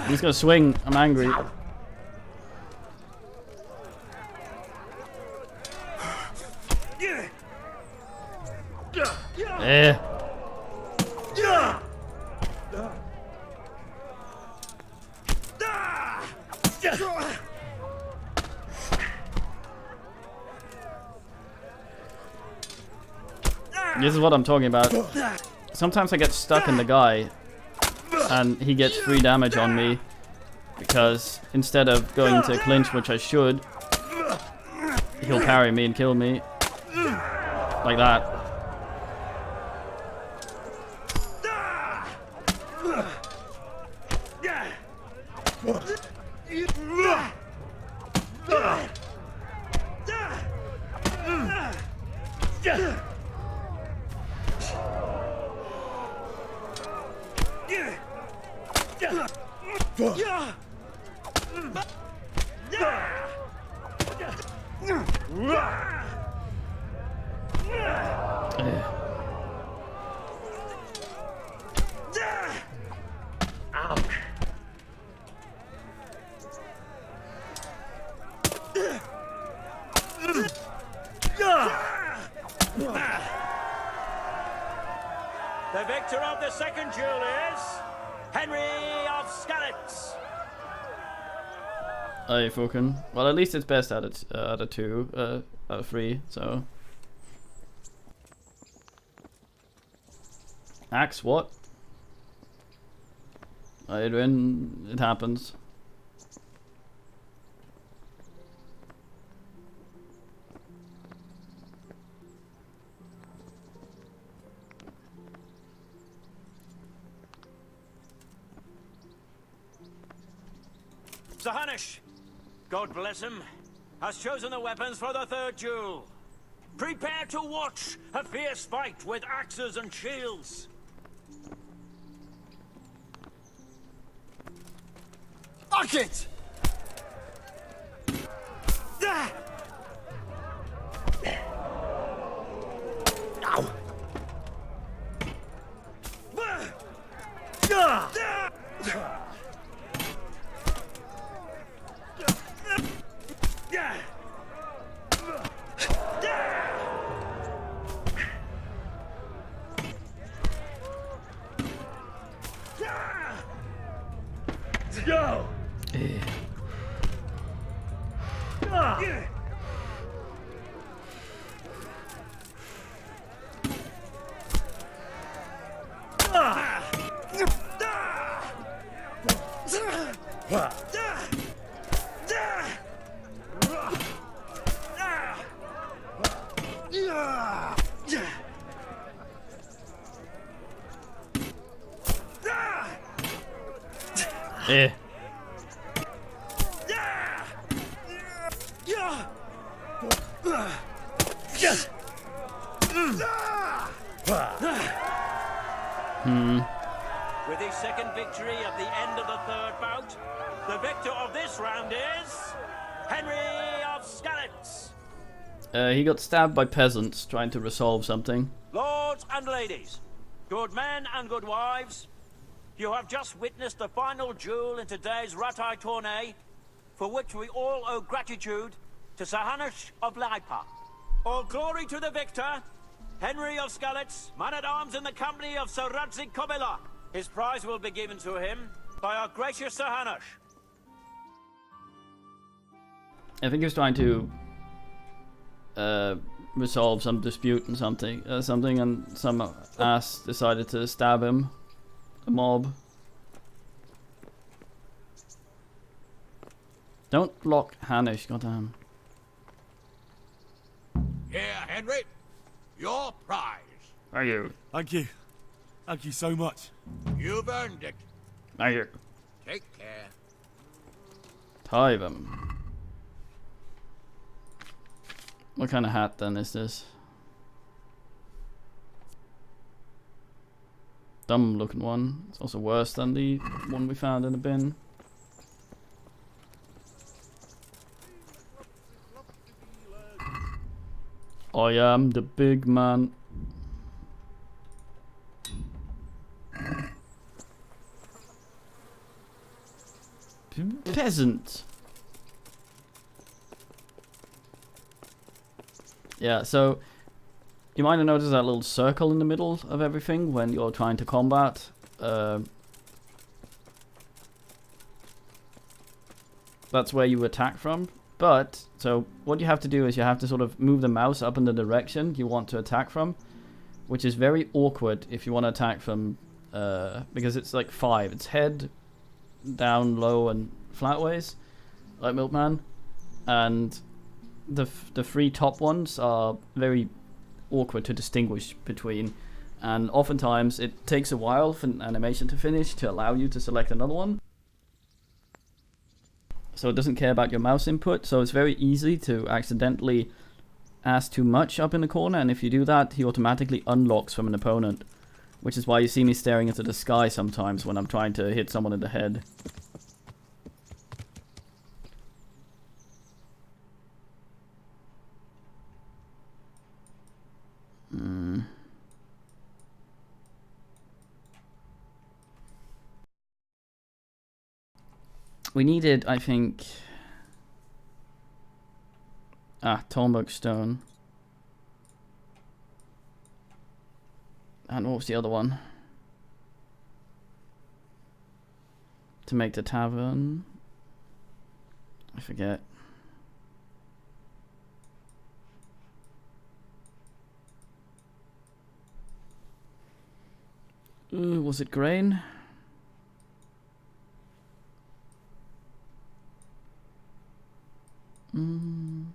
He's gonna swing. I'm angry. Eh. This is what I'm talking about. Sometimes I get stuck in the guy and he gets free damage on me because instead of going to clinch, which I should, he'll parry me and kill me. Like that. The victor of the second duel is Henry of Skalitz. Aye, fucking. Well, at least it's best out of 2, out of 3, so. Axe, what? Adrian, it happens. Sahanish, God bless him, has chosen the weapons for the third duel. Prepare to watch a fierce fight with axes and shields. Fuck it! Ow! Go! With his second victory at the end of the third bout, the victor of this round is Henry of Skalitz. He got stabbed by peasants trying to resolve something. Lords and ladies, good men and good wives, you have just witnessed the final duel in today's Ratai tourney, for which we all owe gratitude to Sahanish of Laipa. All glory to the victor, Henry of Skalitz, man-at-arms in the company of Sir Radzik Kobila. His prize will be given to him by our gracious Sahanish. I think he was trying to resolve some dispute and something, and some ass decided to stab him. A mob. Don't block Hanish, goddamn. Here, Henry. Your prize. Thank you. Thank you. Thank you so much. You've earned it. Thank you. Take care. Tie them. What kind of hat then is this? Dumb looking one. It's also worse than the one we found in the bin. I am the big man. Peasant. Yeah, so you might have noticed that little circle in the middle of everything when you're trying to combat. That's where you attack from. But, so what you have to do is you have to sort of move the mouse up in the direction you want to attack from, which is very awkward if you want to attack from, because it's like 5. It's head, down, low, and flatways, like Milkman. And the 3 top ones are very awkward to distinguish between, and oftentimes it takes a while for an animation to finish to allow you to select another one. So it doesn't care about your mouse input, so it's very easy to accidentally ask too much up in the corner, and if you do that, he automatically unlocks from an opponent, which is why you see me staring into the sky sometimes when I'm trying to hit someone in the head. We needed, I think... Tormberg Stone. And what was the other one? To make the tavern. I forget. Was it grain? Mm.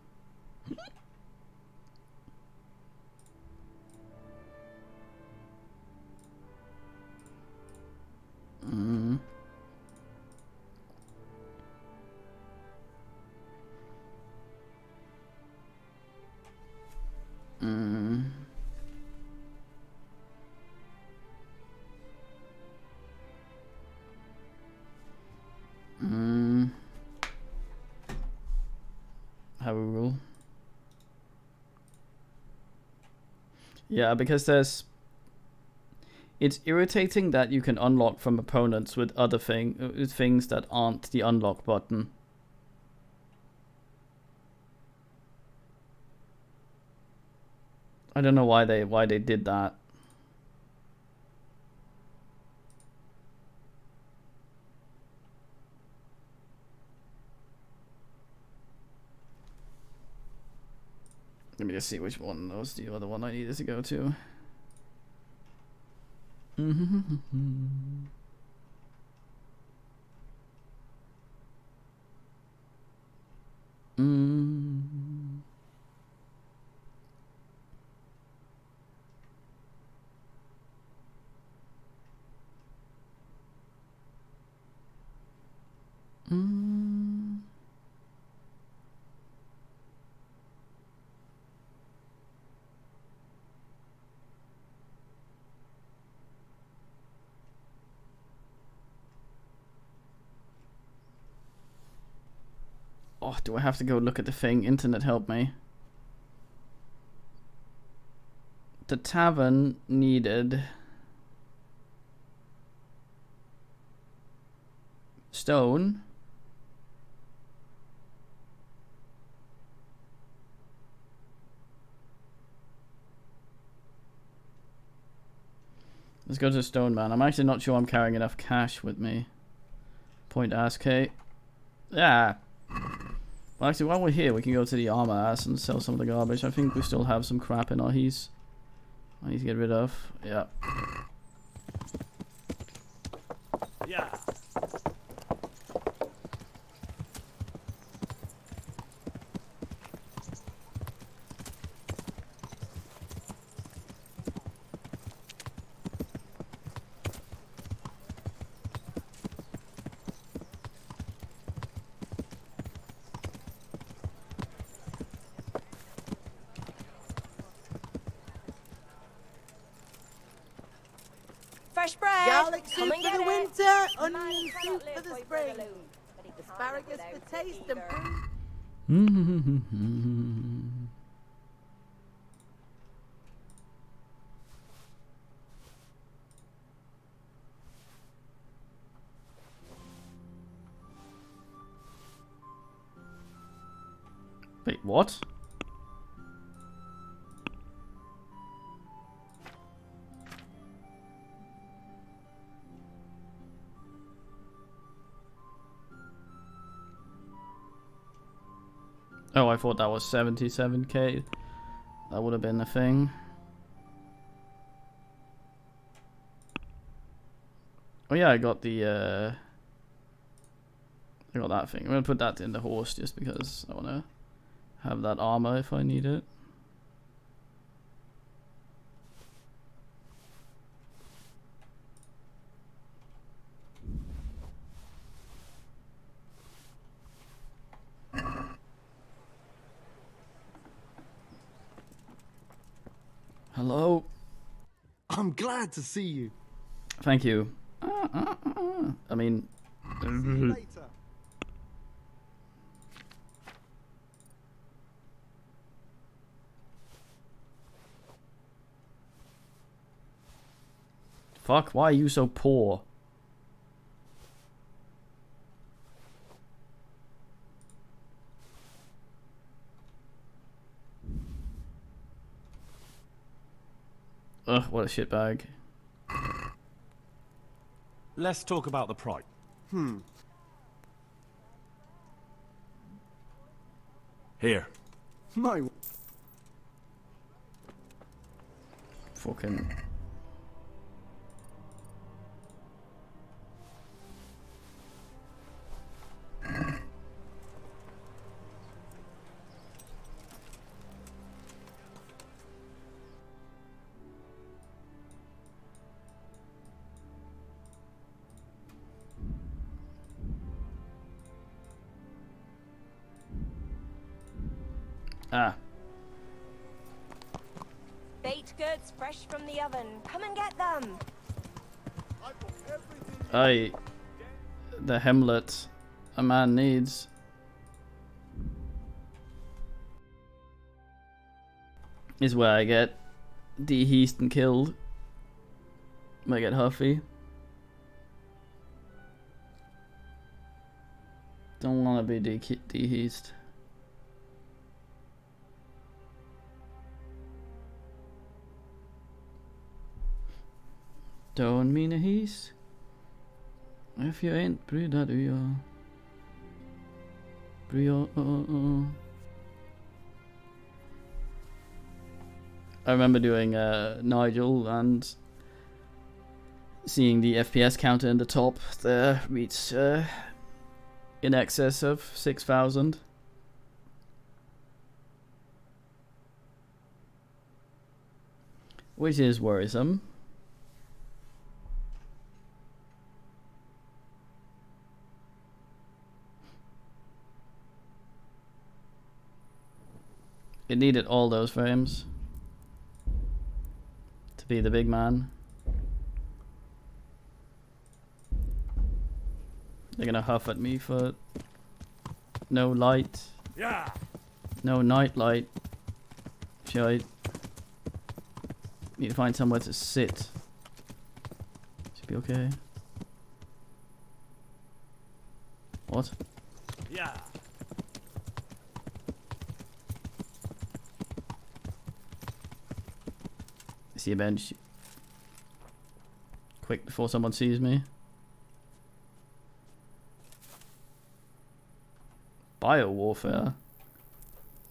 Mm. Mm. Mm. Have a rule. Yeah, because there's... It's irritating that you can unlock from opponents with other things that aren't the unlock button. I don't know why they did that. Let me just see which one was the other one I needed to go to. Oh, do I have to go look at the thing? Internet, help me. The tavern needed stone. Let's go to the stone man. I'm actually not sure I'm carrying enough cash with me. Point ask Kate. Yeah. Well, actually, while we're here, we can go to the armor ass and sell some of the garbage. I think we still have some crap in our he's. I need to get rid of. Yeah. Yeah. Fresh bread. Garlic soup Come and for get the it. winter, Man onion can't soup live for the by spring, bread alone, but he can't asparagus live for without taste either. Mm-hmm. Wait, what? Oh, I thought that was 77k. That would have been a thing. Oh yeah, I got the I got that thing. I'm gonna put that in the horse just because I wanna have that armor if I need it. Hello. I'm glad to see you. Thank you. I mean... Fuck, why are you so poor? Ugh, what a shitbag. Let's talk about the price. Here. My... Fucking... Ah. Baked goods fresh from the oven. Come and get them. Aye. The Hamlet a man needs. Is where I get deheased and killed. I get Huffy. Don't wanna be deheased. Don't mean a he's. If you ain't Brida do ya. Brio. I remember doing Nigel and seeing the FPS counter in the top there reach in excess of 6,000. Which is worrisome. It needed all those frames to be the big man. They're gonna huff at me for no light. Yeah. No night light. Should I need to find somewhere to sit? Should be okay. What? Yeah. I see a bench. Quick before someone sees me. Bio-warfare.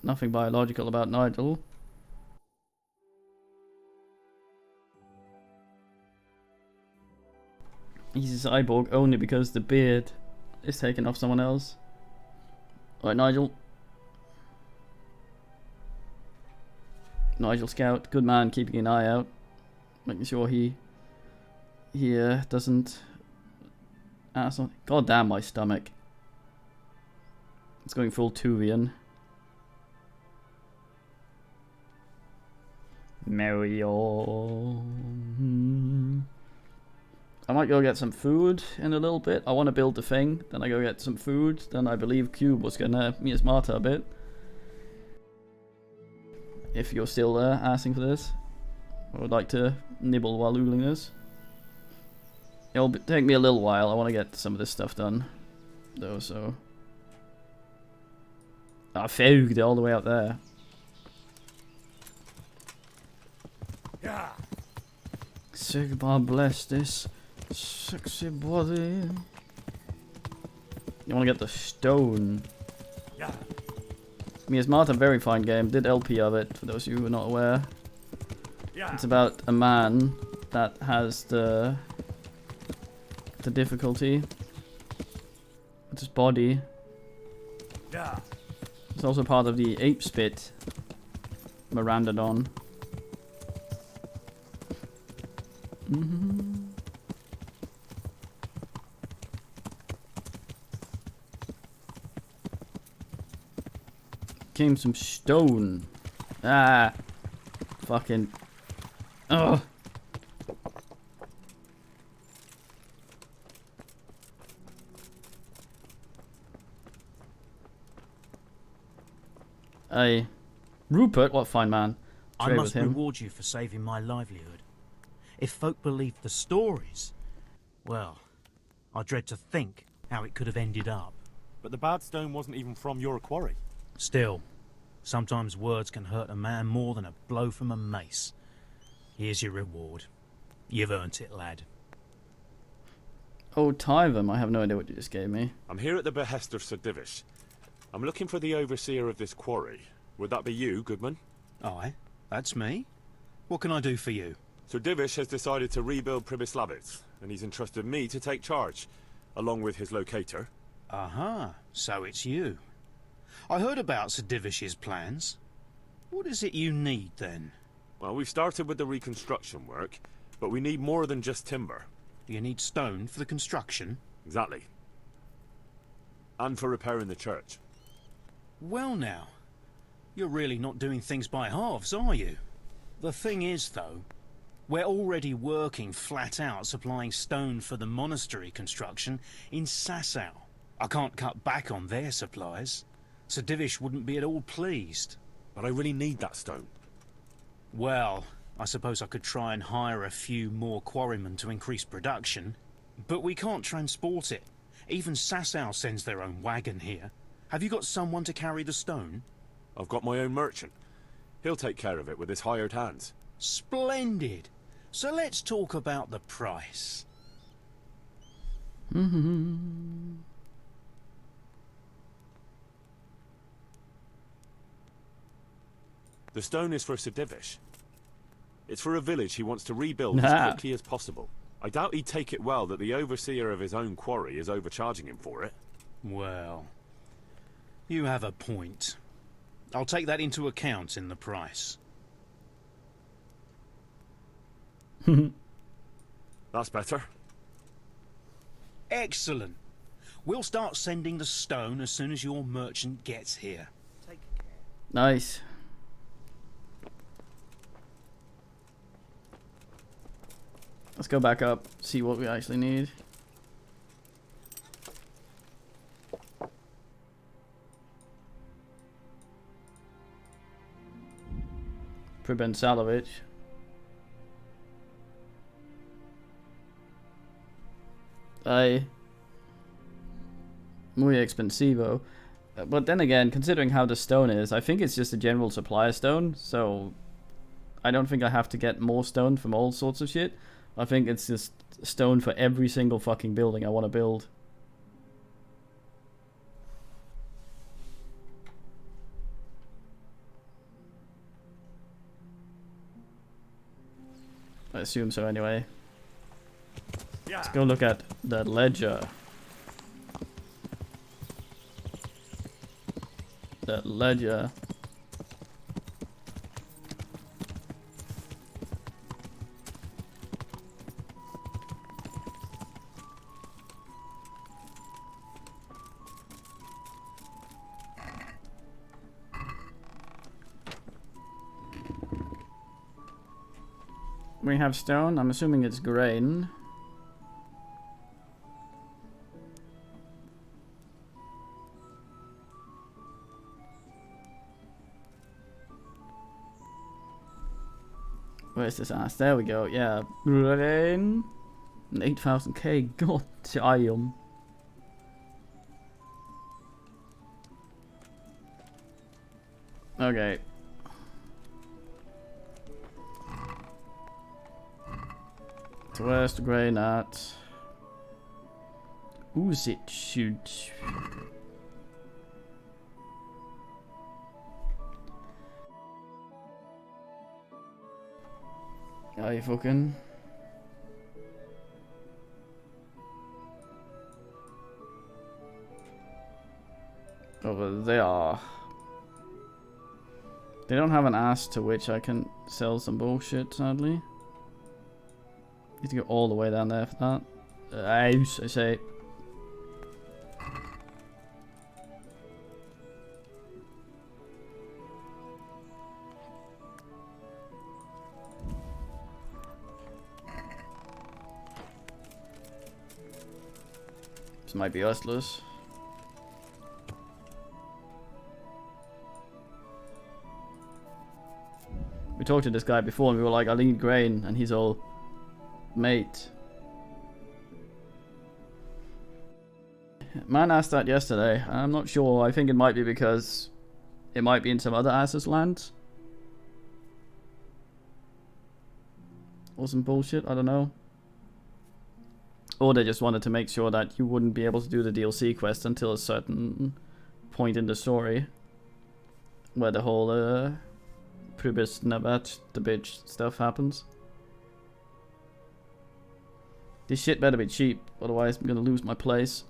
Nothing biological about Nigel. He's a cyborg only because the beard is taken off someone else. Alright, Nigel. Nigel Scout, good man, keeping an eye out, making sure he doesn't ass on. God damn my stomach. It's going full Tuvian. Mario. I might go get some food in a little bit. I want to build the thing, then I go get some food, then I believe Cube was gonna miasmata a bit. If you're still there asking for this, I would like to nibble while oodling this. It'll take me a little while. I want to get some of this stuff done, though. So, Feug, they're all the way out there. Yeah. Sigmar bless this sexy body. You want to get the stone? Yeah. Miasmata, very fine game. Did LP of it, for those of you who are not aware. Yeah. It's about a man that has the difficulty with his body. Yeah. It's also part of the Ape Spit Mirandadon. Came some stone. Ah, fucking. Ugh. Hey, Rupert, what fine man. I Trade must with him. reward you for saving my livelihood. If folk believed the stories, well, I dread to think how it could have ended up. But the bad stone wasn't even from your quarry. Still, sometimes words can hurt a man more than a blow from a mace. Here's your reward. You've earned it, lad. Oh, Tyvum, I have no idea what you just gave me. I'm here at the behest of Sir Divish. I'm looking for the overseer of this quarry. Would that be you, Goodman? Aye, that's me. What can I do for you? Sir Divish has decided to rebuild Pribyslavitz, and he's entrusted me to take charge, along with his locator. Aha, so it's you. I heard about Sir Divish's plans. What is it you need, then? Well, we've started with the reconstruction work, but we need more than just timber. You need stone for the construction? Exactly. And for repairing the church. Well now, you're really not doing things by halves, are you? The thing is, though, we're already working flat out supplying stone for the monastery construction in Sasau. I can't cut back on their supplies. Sir Divish wouldn't be at all pleased. But I really need that stone. Well, I suppose I could try and hire a few more quarrymen to increase production. But we can't transport it. Even Sasau sends their own wagon here. Have you got someone to carry the stone? I've got my own merchant. He'll take care of it with his hired hands. Splendid. So let's talk about the price. The stone is for Sir Divish. It's for a village he wants to rebuild as quickly as possible. I doubt he'd take it well that the overseer of his own quarry is overcharging him for it. Well, you have a point. I'll take that into account in the price. That's better. Excellent. We'll start sending the stone as soon as your merchant gets here. Nice. Let's go back up, see what we actually need. Preben Salovic. Muy expensivo. But then again, considering how the stone is, I think it's just a general supply of stone, so I don't think I have to get more stone from all sorts of shit. I think it's just stone for every single fucking building I want to build. I assume so anyway. Let's go look at the ledger. The ledger. We have stone. I'm assuming it's grain. Where's this ass? There we go. Yeah. Grain. 8,000k. God damn. Okay. So where's the grain at? Who's it shoot? Are you fucking? Over there. They don't have an ass to which I can sell some bullshit, sadly. Need to go all the way down there for that. House, I say. This might be useless. We talked to this guy before and we were like, I need grain, and he's all, mate. Man asked that yesterday. I'm not sure. I think it might be because it might be in some other ass's lands. or some bullshit, I don't know. Or they just wanted to make sure that you wouldn't be able to do the DLC quest until a certain point in the story. Where the whole Pribys Navat, the bitch stuff happens. This shit better be cheap, otherwise I'm gonna lose my place.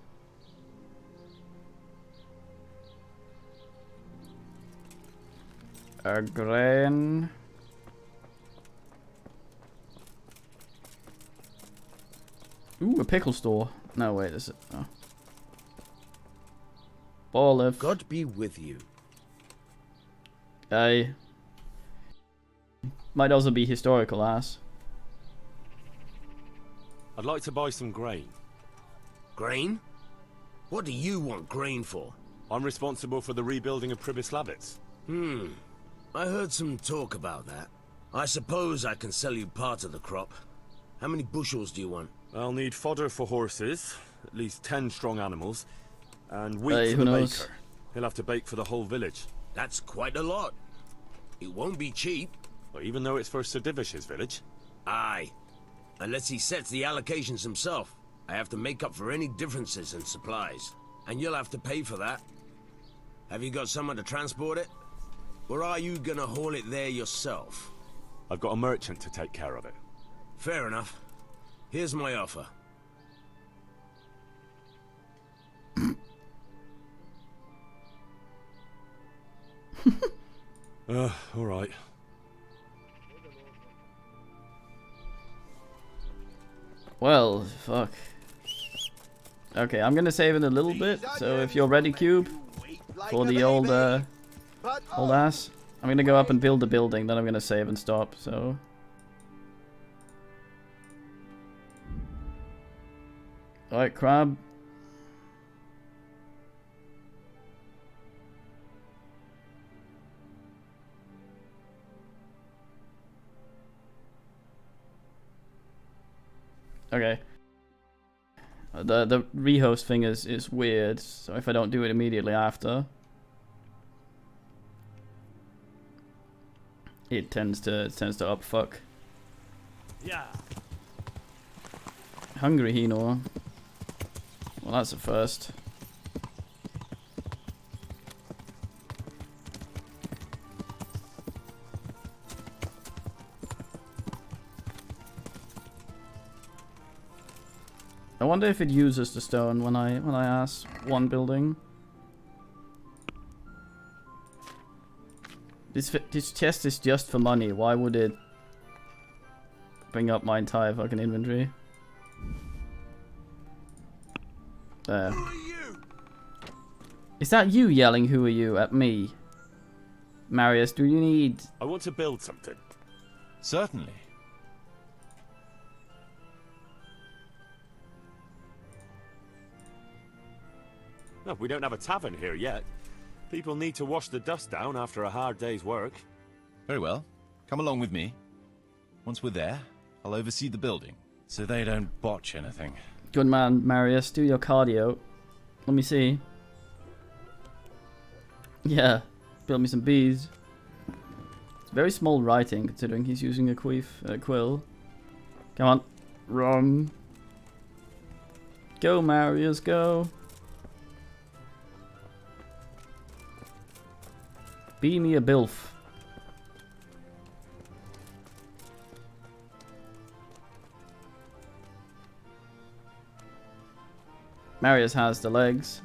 A grain. Ooh, a pickle store. No, wait, is it? Oh. Olive. God be with you. Aye. Might also be historical ass. I'd like to buy some grain. Grain? What do you want grain for? I'm responsible for the rebuilding of Pribyslavitz. I heard some talk about that. I suppose I can sell you part of the crop. How many bushels do you want? I'll need fodder for horses, at least 10 strong animals, and wheat for who the knows? baker. He'll have to bake for the whole village. That's quite a lot. It won't be cheap. Well, even though it's for Sir Divish's village. Aye. Unless he sets the allocations himself. I have to make up for any differences in supplies. And you'll have to pay for that. Have you got someone to transport it? Or are you gonna haul it there yourself? I've got a merchant to take care of it. Fair enough. Here's my offer. Alright. Well, fuck. Okay, I'm gonna save it a little bit, so if you're ready, Cube, for the old ass, I'm gonna go up and build the building, then I'm gonna save and stop, so... Alright, Crab. Okay. The rehost thing is weird, so if I don't do it immediately after, it tends to upfuck. Yeah. Hungry Hinor. Well, that's a first. I wonder if it uses the stone when I ask one building. This chest is just for money. Why would it bring up my entire fucking inventory? There. Who are you? Is that you yelling "Who are you" at me? Marius, do you need... I want to build something. Certainly. No, we don't have a tavern here yet. People need to wash the dust down after a hard day's work. Very well. Come along with me. Once we're there, I'll oversee the building, so they don't botch anything. Good man, Marius. Do your cardio. Let me see. Yeah, build me some bees. It's very small writing, considering he's using a quill. Come on, run. Go, Marius, go. Be me a bilf. Marius has the legs.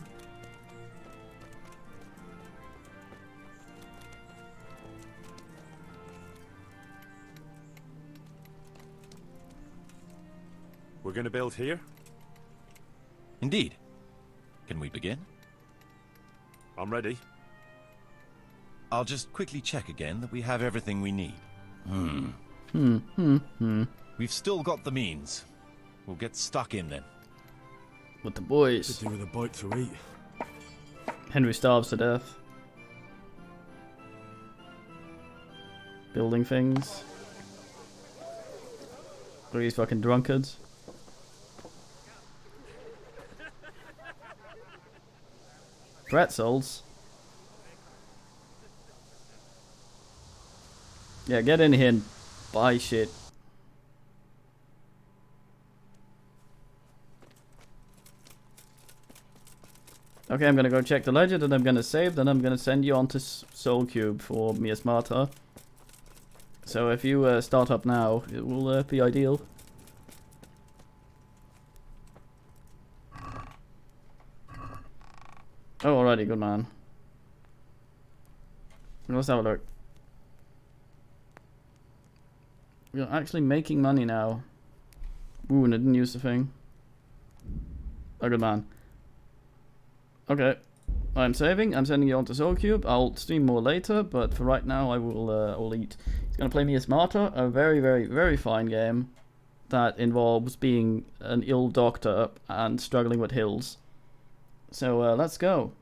We're going to build here? Indeed. Can we begin? I'm ready. I'll just quickly check again that we have everything we need. We've still got the means. We'll get stuck in then. With the boys. Could do with a bite to eat. Henry starves to death. Building things. Look at these fucking drunkards. Pretzels. Yeah, get in here and buy shit. Okay, I'm gonna go check the legend, and I'm gonna save, then I'm gonna send you on to Soul Cube for Mias Marta. So if you start up now, it will be ideal. Oh, alrighty, good man. Let's have a look. We're actually making money now. Ooh, and I didn't use the thing. Oh, good man. Okay. I'm saving. I'm sending you on to Soul Cube. I'll stream more later, but for right now, I will eat. He's gonna play Mias Marta, a very, very, very fine game that involves being an ill doctor and struggling with hills. So let's go.